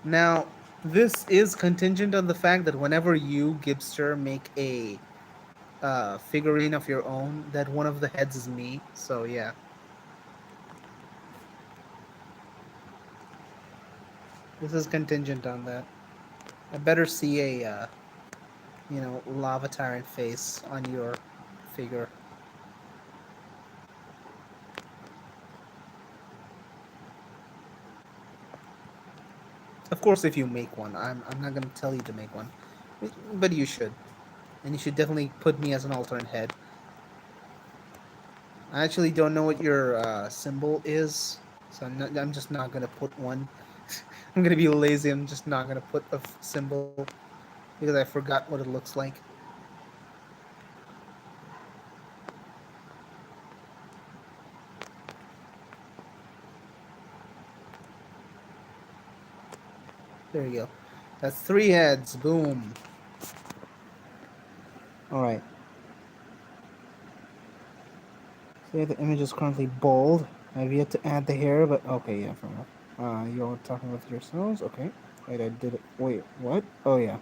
Now, this is contingent on the fact that whenever you, Gibster, make a figurine of your own, that one of the heads is me. So yeah, this is contingent on that. I better see a lava tyrant face on your figure. Of course, if you make one, I'm not gonna tell you to make one, but you should, and you should definitely put me as an alternate head. I actually don't know what your symbol is, so I'm just not gonna put one. I'm gonna be lazy. I'm just not gonna put a symbol because I forgot what it looks like. There you go. That's three heads. Boom. All right. So yeah, the image is currently bold. I've yet to add the hair, but okay, yeah, fair enough. You're talking with yourselves. Okay. Wait, I did it. Wait, what? Oh yeah.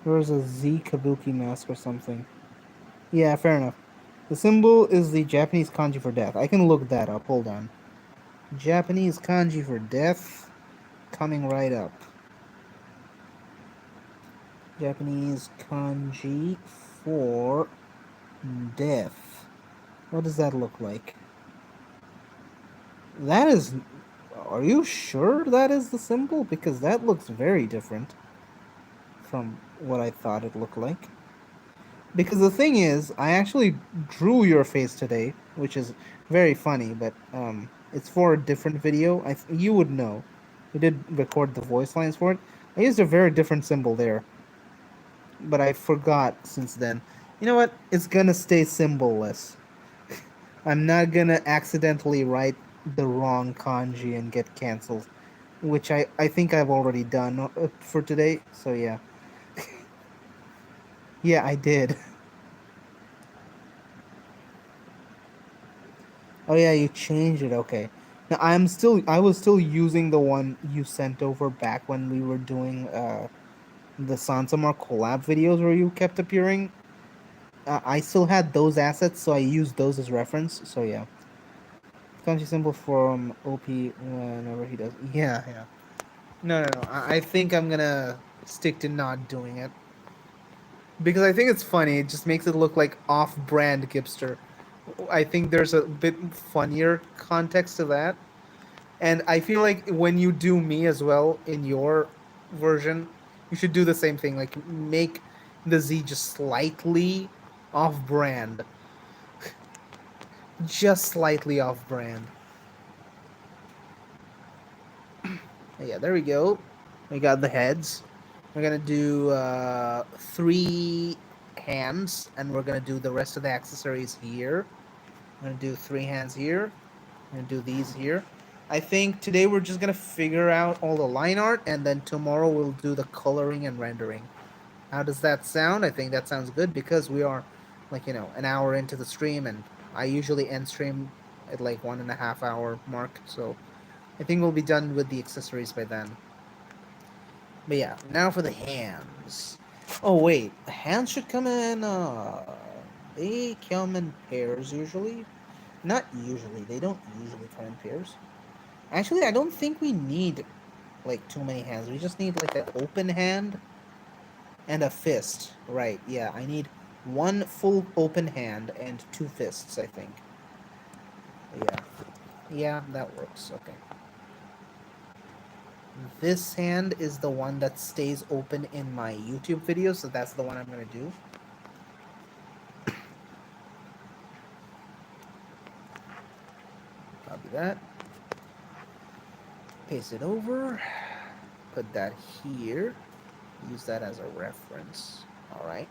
There was a Z Kabuki mask or something. Yeah, fair enough. The symbol is the Japanese kanji for death. I can look that up. Hold on. Japanese kanji for death. Coming right up. Japanese kanji for death. What does that look like? That is. Are you sure that is the symbol? Because that looks very different from what I thought it looked like. Because the thing is, I actually drew your face today, which is very funny, but it's for a different video. You would know. We did record the voice lines for it. I used a very different symbol there, but I forgot since then. You know what? It's gonna stay symbolless. I'm not gonna accidentally write the wrong kanji and get canceled, which I think I've already done for today. So yeah, yeah, I did. Oh yeah, you changed it. Okay. Now I was still using the one you sent over back when we were doing the Sansamar collab videos where you kept appearing. I still had those assets, so I used those as reference. So yeah. Kanji symbol from OP whenever he does. Yeah, yeah. No, no, no. I think I'm gonna stick to not doing it because I think it's funny. It just makes it look like off-brand Gipster. I think there's a bit funnier context to that, and I feel like when you do me as well in your version, you should do the same thing. Like make the Z just slightly off-brand, just slightly off-brand. Yeah, there we go. We got the heads. We're gonna do three hands, and we're gonna do the rest of the accessories here. I'm gonna do three hands here. I'm gonna do these here. I think today we're just gonna figure out all the line art, and then tomorrow we'll do the coloring and rendering. How does that sound? I think that sounds good because we are, like, an hour into the stream, and I usually end stream at like 1.5 hour mark. So I think we'll be done with the accessories by then. But yeah, now for the hands. Oh wait, hands should come in. They come in pairs usually. Not usually. They don't usually come in pairs. Actually, I don't think we need like too many hands. We just need like an open hand and a fist. Right? Yeah, I need one full open hand and two fists. I think. Yeah. Yeah, that works. Okay. This hand is the one that stays open in my YouTube video, so that's the one I'm gonna do. Copy that. Paste it over. Put that here. Use that as a reference. All right.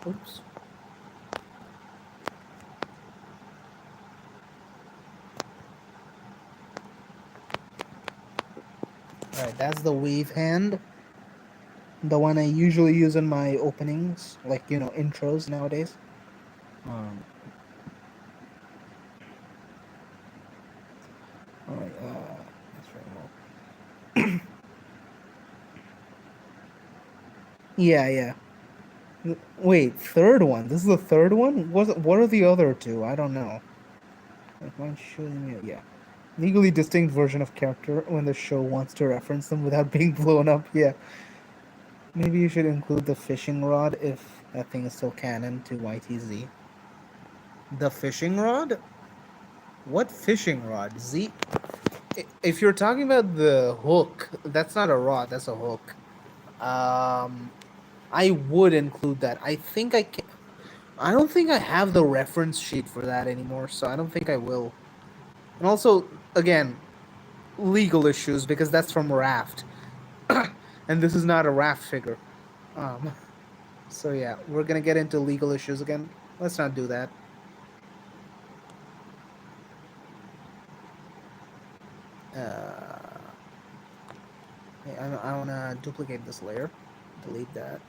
Oops. All right, that's the wave hand. The one I usually use in my openings, like, intros nowadays. Um, all right, that's very well. Yeah, yeah. Wait, third one. This is the third one? What are the other two? I don't know. Like one shooting me. Yeah. Legally distinct version of character when the show wants to reference them without being blown up. Yeah. Maybe you should include the fishing rod if that thing is still canon to YTZ. The fishing rod? What fishing rod? If you're talking about the hook, that's not a rod, that's a hook. Um, I would include that. I think I can. I don't think I have the reference sheet for that anymore, so I don't think I will. And also, again, legal issues because that's from Raft, and this is not a Raft figure. Um, so yeah, we're gonna get into legal issues again. Let's not do that. Uh, I wanna duplicate this layer. Delete that.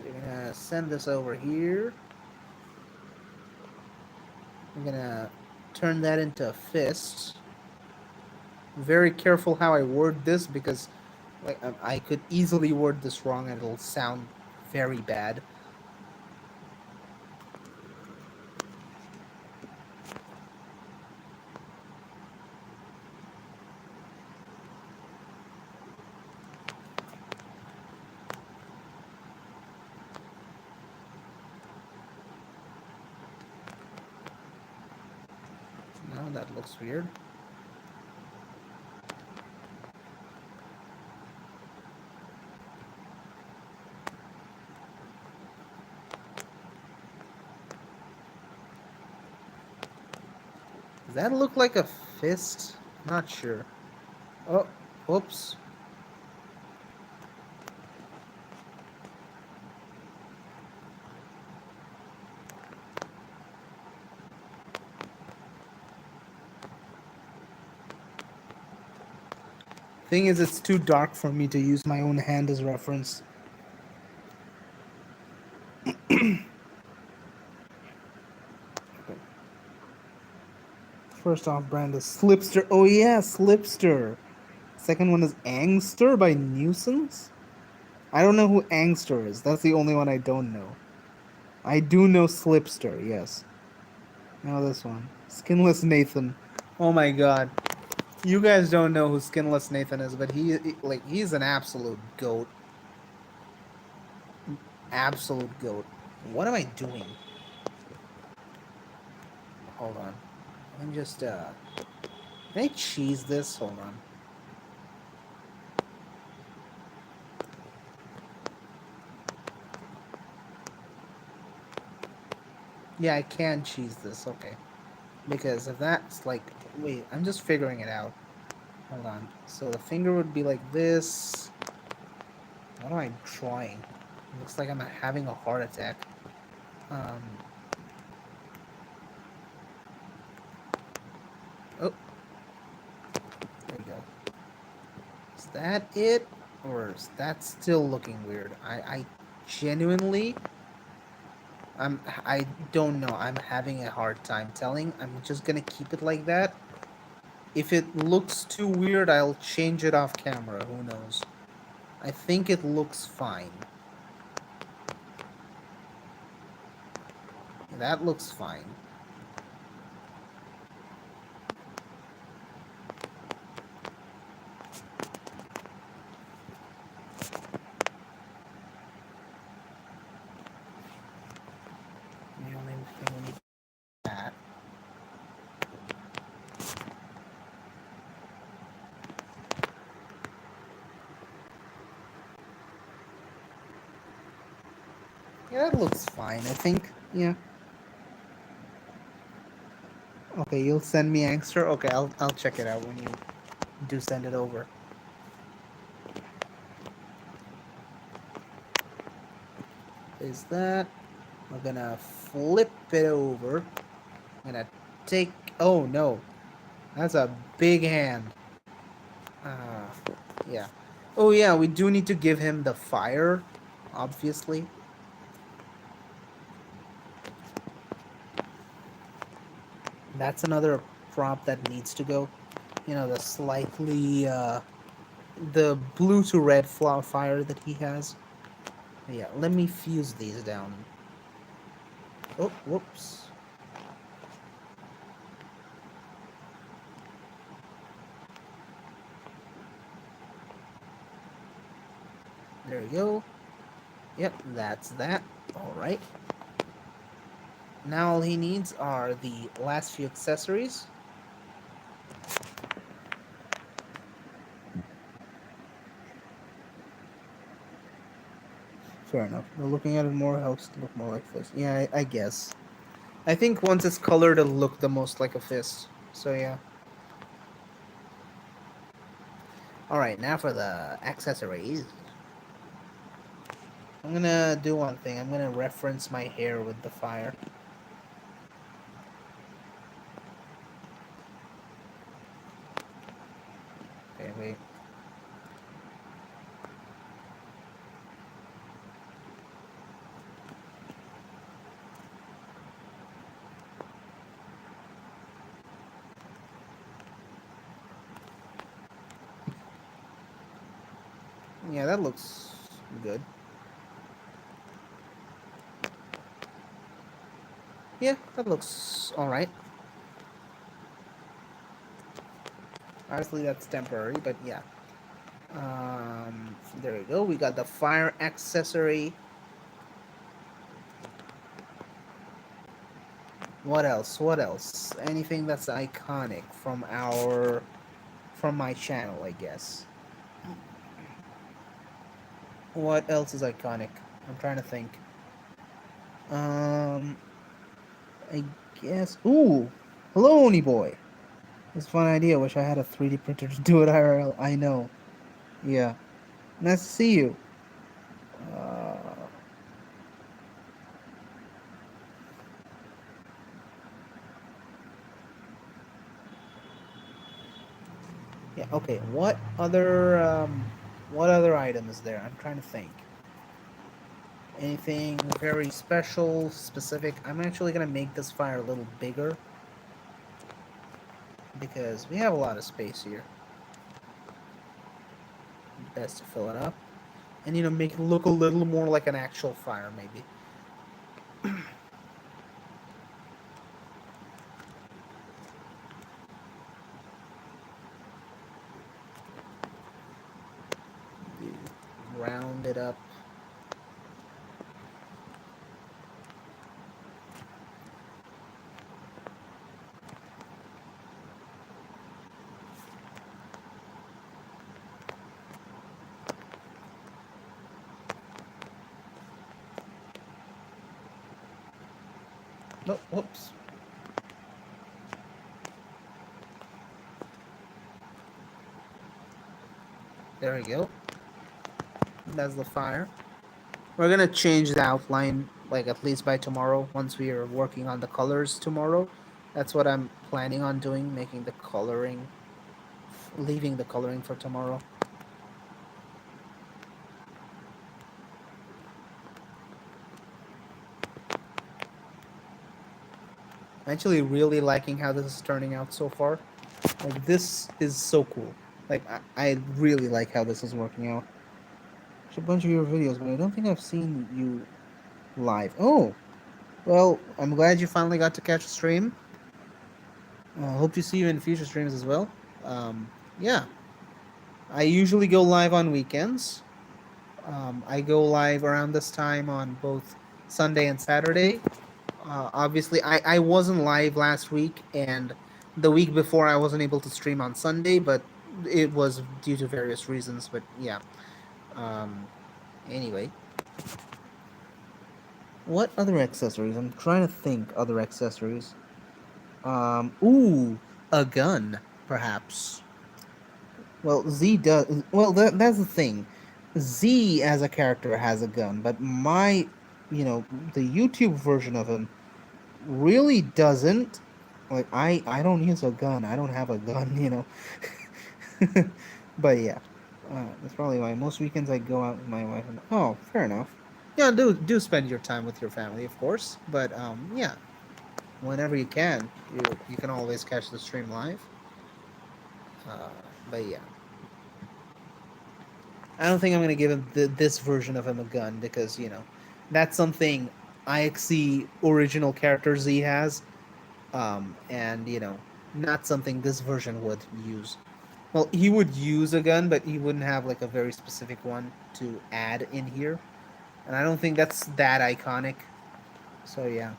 We're gonna send this over here. I'm gonna turn that into a fist. Very careful how I word this because like I could easily word this wrong and it'll sound very bad. No, that looks weird. Does that look like a fist? Not sure. Oh, whoops. Thing is, it's too dark for me to use my own hand as reference. First off brand is Slipster. Oh yeah, Slipster. Second one is Angster by Nuisance. I don't know who Angster is. That's the only one I don't know. I do know Slipster, yes. Now this one. Skinless Nathan. Oh my god. You guys don't know who Skinless Nathan is, but he's an absolute goat. Absolute goat. What am I doing? Hold on. Let me just can I cheese this? Hold on. Yeah, I can cheese this, okay. Because if that's like wait, I'm just figuring it out. Hold on. So the finger would be like this. What am I drawing? It looks like I'm having a heart attack. Um oh, there we go. Is that it? Or is that still looking weird? I genuinely I don't know. I'm having a hard time telling. I'm just gonna keep it like that. If it looks too weird, I'll change it off camera. Who knows? I think it looks fine. That looks fine. The only thing we need that. Yeah, that looks fine, I think. Yeah. Okay, you'll send me Angster? Okay, I'll check it out when you do send it over. Is that? We're gonna flip it over. I'm gonna take. Oh no, that's a big hand. Uh, yeah. Oh yeah, we do need to give him the fire, obviously. That's another prop that needs to go. You know, the slightly the blue to red flower fire that he has. Yeah, let me fuse these down. Oh, whoops. There we go. Yep, that's that. Alright. Now all he needs are the last few accessories. Fair enough. But looking at it more helps to look more like fist. Yeah, I guess. I think once it's colored, it'll look the most like a fist. So yeah. Alright, now for the accessories. I'm gonna do one thing. I'm gonna reference my hair with the fire. Okay, wait. Yeah, that looks good. Yeah, that looks alright. Obviously, that's temporary, but yeah. There we go. We got the fire accessory. What else? What else? Anything that's iconic from my channel, I guess. What else is iconic? I'm trying to think. Um, I guess. Ooh, hello, Oni boy. It's a fun idea. Wish I had a 3D printer to do it IRL. I know. Yeah. Nice to see you. Uh, yeah. Okay. What other item is there? I'm trying to think. Anything very special, specific? I'm actually gonna make this fire a little bigger because we have a lot of space here. Best to fill it up, and make it look a little more like an actual fire, maybe. Round it up. No, whoops. There we go. That's the fire. We're gonna change the outline, like at least by tomorrow, once we are working on the colors tomorrow. That's what I'm planning on doing, making the coloring, leaving the coloring for tomorrow. I'm actually really liking how this is turning out so far. Like, this is so cool. Like, I really like how this is working out. There's a bunch of your videos, but I don't think I've seen you live. Oh, well, I'm glad you finally got to catch a stream. Hope to see you in future streams as well. Yeah, I usually go live on weekends. I go live around this time on both Sunday and Saturday. Obviously, I wasn't live last week, and the week before I wasn't able to stream on Sunday, but it was due to various reasons. But yeah. Um, anyway, what other accessories? I'm trying to think other accessories. Ooh, a gun, perhaps. Well, Z does. Well, that's the thing. Z as a character has a gun, but the YouTube version of him really doesn't. Like, I don't use a gun. I don't have a gun. But yeah, that's probably why most weekends I go out with my wife. And oh, fair enough. Yeah, do spend your time with your family, of course. But yeah, whenever you can, you can always catch the stream live. Uh, but yeah, I don't think I'm gonna give him this version of him a gun because that's something IXC original character Z has, and not something this version would use. Well, he would use a gun, but he wouldn't have like a very specific one to add in here, and I don't think that's that iconic. So yeah.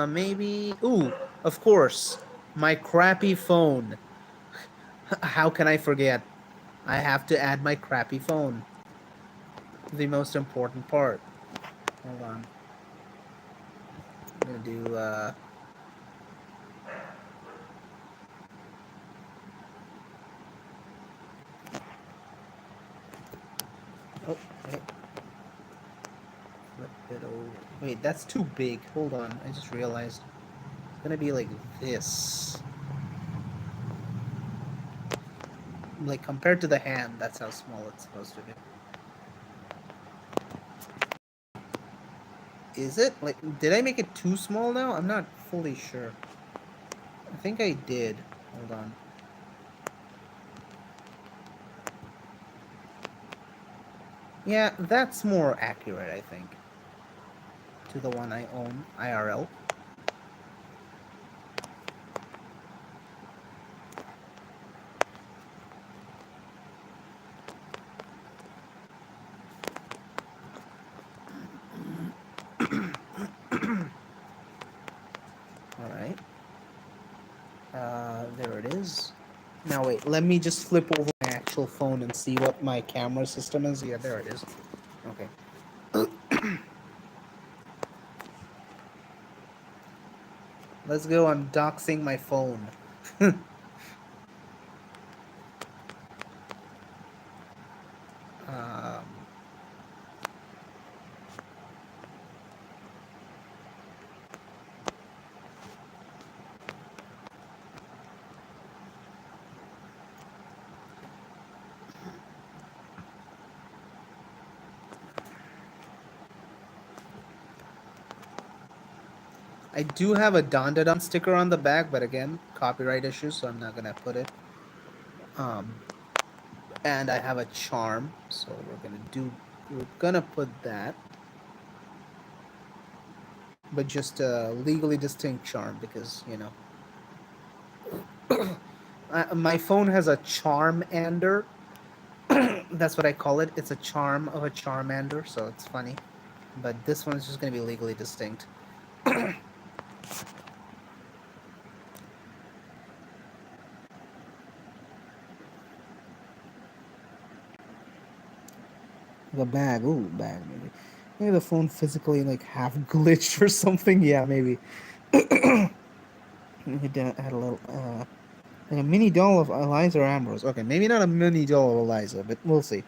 Maybe. Ooh, of course, my crappy phone. How can I forget? I have to add my crappy phone. The most important part. Hold on. I'm gonna do. Oh, wait. Flip it over. Wait, that's too big. Hold on. I just realized. It's gonna be like this. Like, compared to the hand, that's how small it's supposed to be. Is it? Like, did I make it too small now? I'm not fully sure. I think I did. Hold on. Yeah, that's more accurate, I think, to the one I own, IRL. Alright. There it is. Now wait, let me just flip over my actual phone and see what my camera system is. Yeah, there it is. Okay. Let's go on doxing my phone. um, I do have a Don Da Don sticker on the back, but again, copyright issues, so I'm not gonna put it. Um, and I have a charm, so we're gonna put that, but just a legally distinct charm because my phone has a charmander. That's what I call it. It's a charm of a charmander, so it's funny. But this one is just gonna be legally distinct. The bag, ooh, bag maybe. Maybe the phone physically like half glitched or something. Yeah, maybe. It had a little like a mini doll of Eliza or Ambrose. Okay, maybe not a mini doll of Eliza, but we'll see.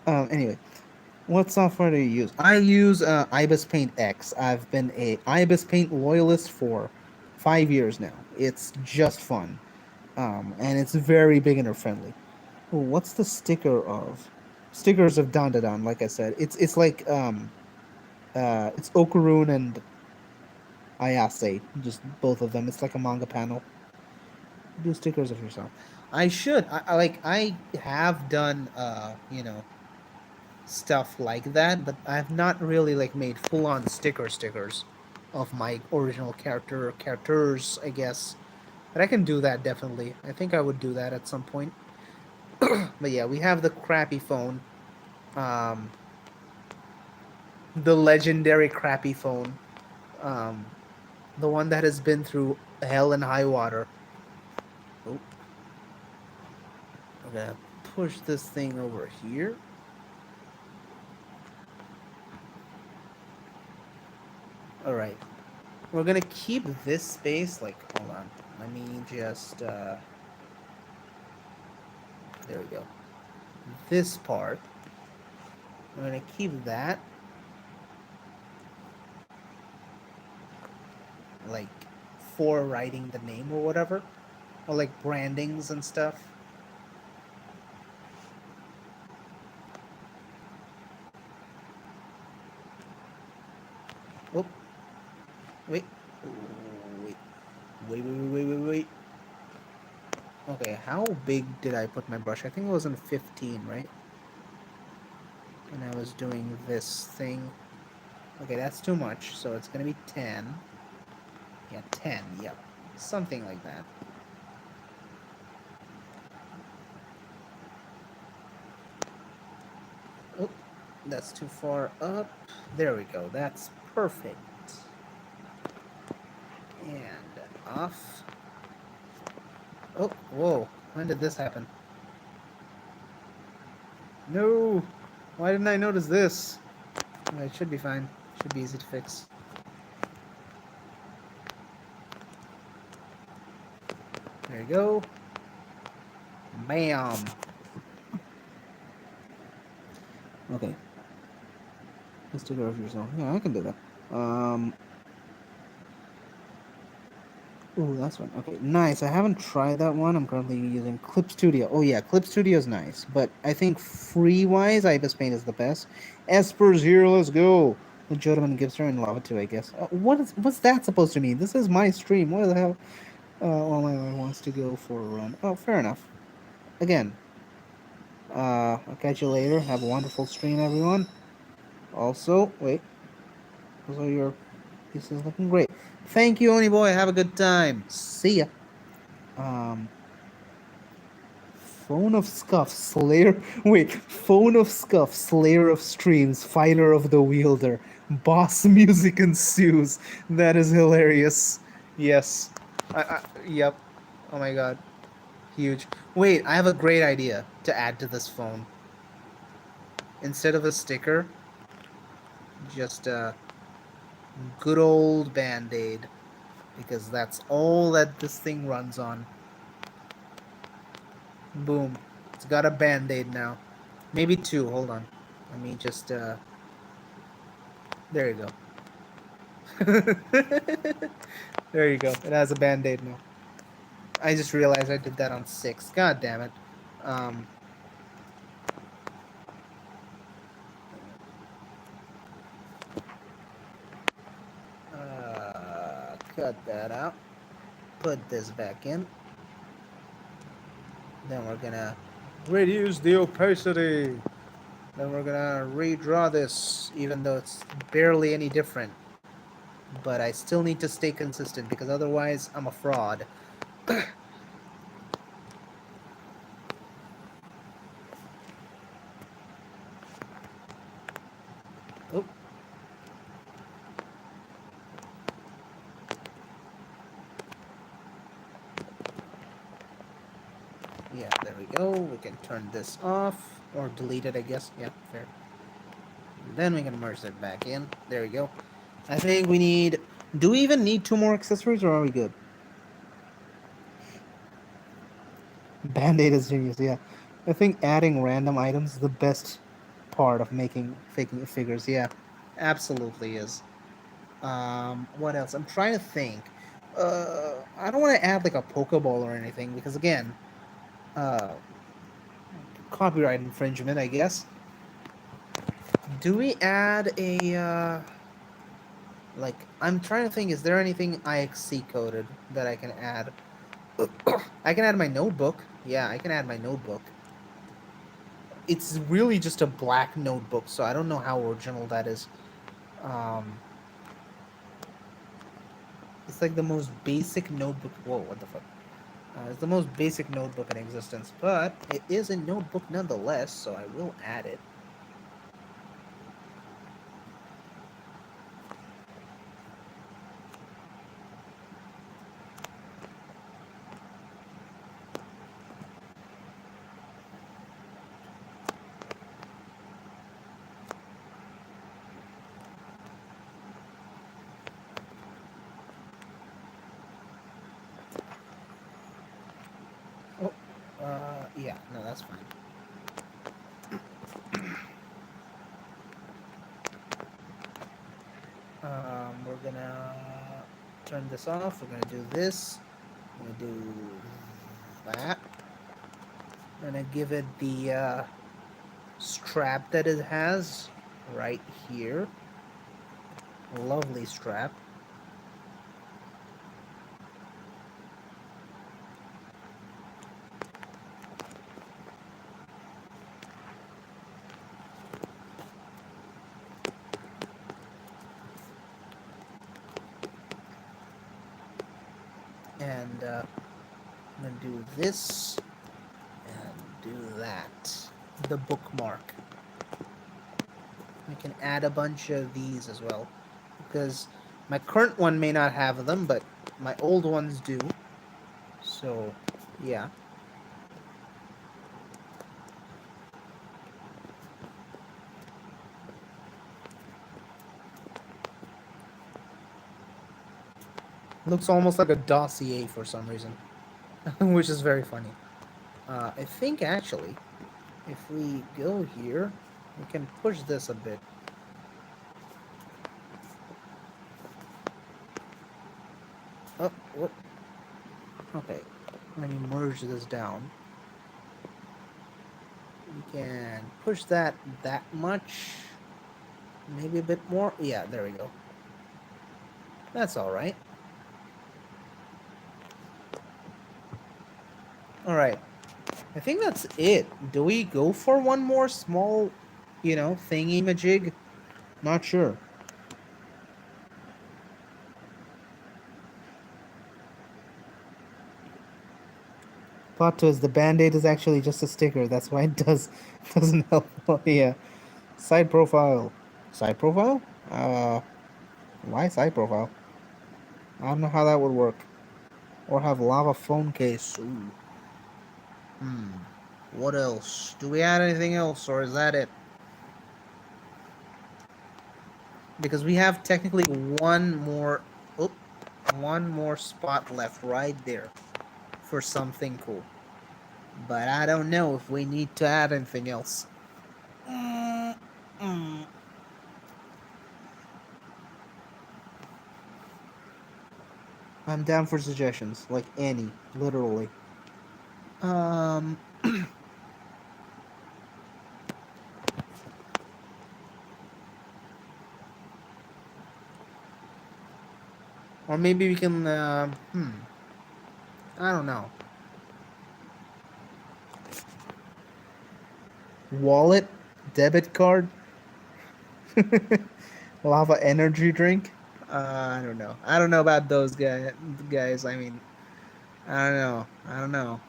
Anyway, what software do you use? I use Ibis Paint X. I've been a Ibis Paint loyalist for 5 years now. It's just fun, and it's very beginner friendly. Ooh, what's the sticker of? Stickers of Dandadan, like I said. It's like it's Okarun and Ayase, just both of them. It's like a manga panel. Do stickers of yourself. I should. I have done stuff like that, but I've not really like made full on stickers of my original characters, I guess. But I can do that definitely. I think I would do that at some point. But yeah, we have the crappy phone. Um the legendary crappy phone. Um the one that has been through hell and high water. Oh, I'm gonna push this thing over here. Alright. We're gonna keep this space, like, hold on. Let me just, there we go. This part. We're gonna keep that, like, for writing the name or whatever. Or, like, brandings and stuff. Oh, wait. Wait. Wait. Okay, how big did I put my brush? I think it was in 15, right? And I was doing this thing. Okay, that's too much, so it's gonna be 10. Yeah, 10, yep. Something like that. Oh, that's too far up. There we go, that's perfect. And off. Oh, whoa, when did this happen? No! Why didn't I notice this? It should be fine. Should be easy to fix. There you go. Bam! Okay. Let's take care of yourself. Yeah, I can do that. Oh, that's one. Okay, nice. I haven't tried that one. I'm currently using Clip Studio. Oh yeah, Clip Studio is nice, but I think free-wise, Ibis Paint is the best. Esper's here. Let's go. The Jodaman gives her and Lava too, I guess. What's that supposed to mean? This is my stream. What the hell? All my life wants to go for a run. Oh, fair enough. Again, I'll catch you later. Have a wonderful stream, everyone. Also, wait. Also, your piece is looking great. Thank you, Oni boy. Have a good time. See ya. Um. Phone of Scuff, Slayer. Wait, Phone of Scuff, Slayer of Streams, Fighter of the Wielder. Boss music ensues. That is hilarious. Yes. Yep. Oh my god. Huge. Wait, I have a great idea to add to this phone. Instead of a sticker, just a good old band aid. Because that's all that this thing runs on. Boom. It's got a band aid now. Maybe two. Hold on. Let me just, there you go. There you go. It has a band-aid now. I just realized I did that on 6. God damn it. Um, Cut that out. Put this back in. Then we're gonna reduce the opacity. Then we're gonna redraw this, even though it's barely any different. But I still need to stay consistent because otherwise I'm a fraud. Oh, yeah, there we go. We can turn this off or delete it, I guess. Yeah, fair. Then we can merge it back in. There we go. I think we need. Do we even need two more accessories, or are we good? Band-Aid is genius. Yeah, I think adding random items is the best part of making faking figures. Yeah, absolutely is. What else? I'm trying to think. I don't want to add like a Pokeball or anything because again, uh, copyright infringement, I guess. Do we add a like? I'm trying to think. Is there anything IXC coded that I can add? I can add my notebook. Yeah, I can add my notebook. It's really just a black notebook, so I don't know how original that is. Um, it's like the most basic notebook. Whoa, what the fuck? It's the most basic notebook in existence, but it is a notebook nonetheless, so I will add it. Oh, yeah, no, that's fine. We're gonna turn this off. We're gonna do this. We're gonna do that. I'm gonna give it the strap that it has right here. Lovely strap. And I'm gonna do this and do that. The bookmark. I can add a bunch of these as well because my current one may not have them, but my old ones do. So, yeah. Looks almost like a dossier for some reason, which is very funny. I think actually, if we go here, we can push this a bit. Oh, whoop. Okay. Let me merge this down. We can push that much. Maybe a bit more. Yeah, there we go. That's all right. All right. I think that's it. Do we go for one more small, thingy majig? Not sure. Plot twist: the band-aid is actually just a sticker. That's why it doesn't help. Yeah. Side profile. Side profile? Why side profile? I don't know how that would work. Or have lava phone case. Ooh. Hmm. What else? Do we add anything else, or is that it? Because we have technically oh, one more spot left right there for something cool. But I don't know if we need to add anything else. Mm, mm. I'm down for suggestions, like any, literally. Um, Or maybe we can. I don't know. Wallet, debit card, lava energy drink. I don't know. I don't know about those guys. I mean, I don't know. I don't know.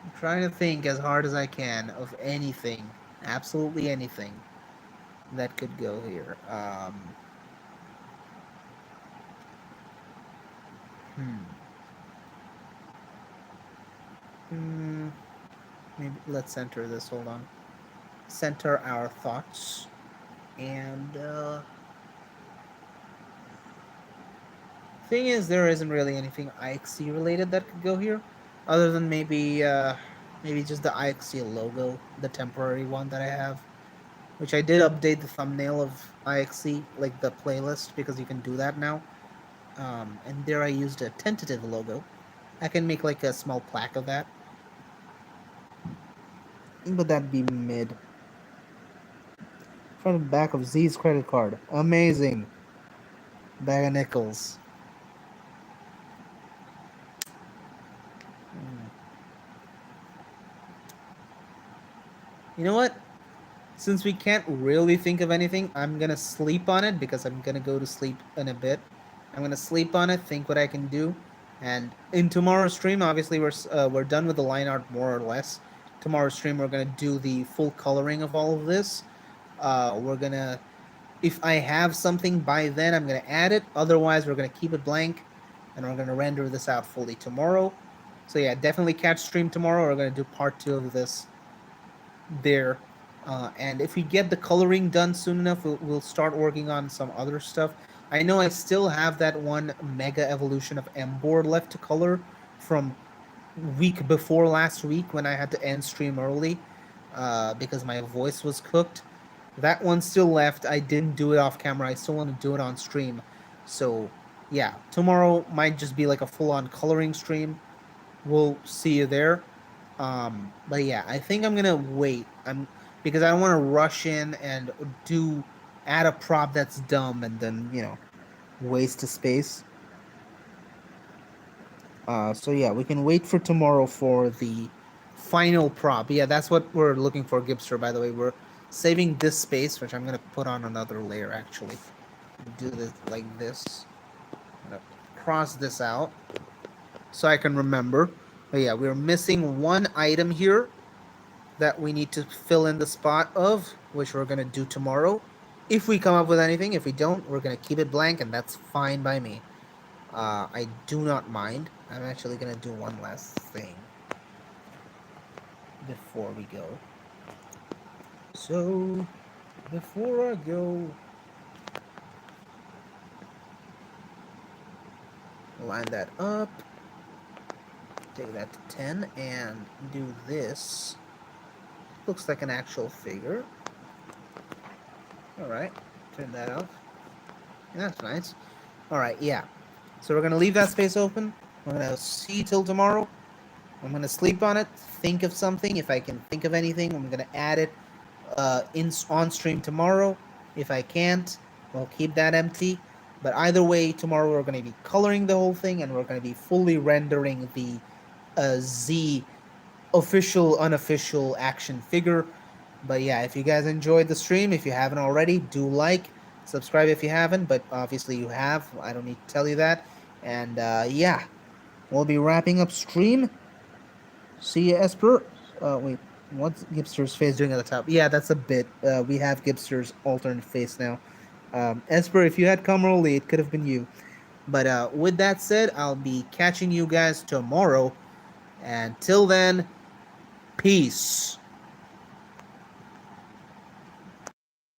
I'm trying to think as hard as I can of anything, absolutely anything that could go here. Hmm. Hmm. Maybe let's center this. Hold on. Center our thoughts. And thing is, there isn't really anything IXC related that could go here, other than maybe just the IXC logo, the temporary one that I have, which I did update the thumbnail of IXC, like the playlist, because you can do that now. And there I used a tentative logo. I can make like a small plaque of that. But that'd be mid. Front and back of Z's credit card. Amazing. Bag of nickels. Hmm. You know what? Since we can't really think of anything, I'm gonna sleep on it because I'm gonna go to sleep in a bit. I'm gonna sleep on it, think what I can do, and in tomorrow's stream, obviously we're done with the line art more or less. Tomorrow's stream, we're gonna do the full coloring of all of this. We're gonna, if I have something by then, I'm gonna add it. Otherwise, we're gonna keep it blank, and we're gonna render this out fully tomorrow. So yeah, definitely catch stream tomorrow. We're gonna do part 2 of this there. And if we get the coloring done soon enough, we'll start working on some other stuff. I know I still have that one mega evolution of M board left to color from week before last week when I had to end stream early because my voice was cooked. That one's still left. I didn't do it off camera. I still want to do it on stream. So yeah, tomorrow might just be like a full on coloring stream. We'll see you there. But yeah, I think I'm gonna wait. I'm because I don't want to rush in and do add a prop that's dumb and then waste a space. So yeah, we can wait for tomorrow for the final prop. Yeah, that's what we're looking for, Gipster. By the way, we're saving this space, which I'm gonna put on another layer actually. Do this like this. I'm gonna cross this out so I can remember. But yeah, we're missing one item here that we need to fill in the spot of, which we're going to do tomorrow. If we come up with anything, if we don't, we're going to keep it blank, and that's fine by me. I do not mind. I'm actually going to do one last thing before we go. So, before I go, line that up, take that to 10, and do this. Looks like an actual figure. Alright, turn that off. That's nice. Alright, yeah. So we're gonna leave that space open. We're gonna see till tomorrow. I'm gonna sleep on it, think of something. If I can think of anything, I'm gonna add it on stream tomorrow. If I can't, we'll keep that empty. But either way, tomorrow we're gonna be coloring the whole thing, and we're gonna be fully rendering the Z official, unofficial action figure. But yeah, if you guys enjoyed the stream, if you haven't already, do like, subscribe if you haven't, but obviously you have. I don't need to tell you that. And yeah, we'll be wrapping up stream. See you, Esper. Wait, what's Gipster's face doing at the top? Yeah, that's a bit. We have Gipster's alternate face now. Esper, if you had come early, it could have been you. But with that said, I'll be catching you guys tomorrow. And till then, peace.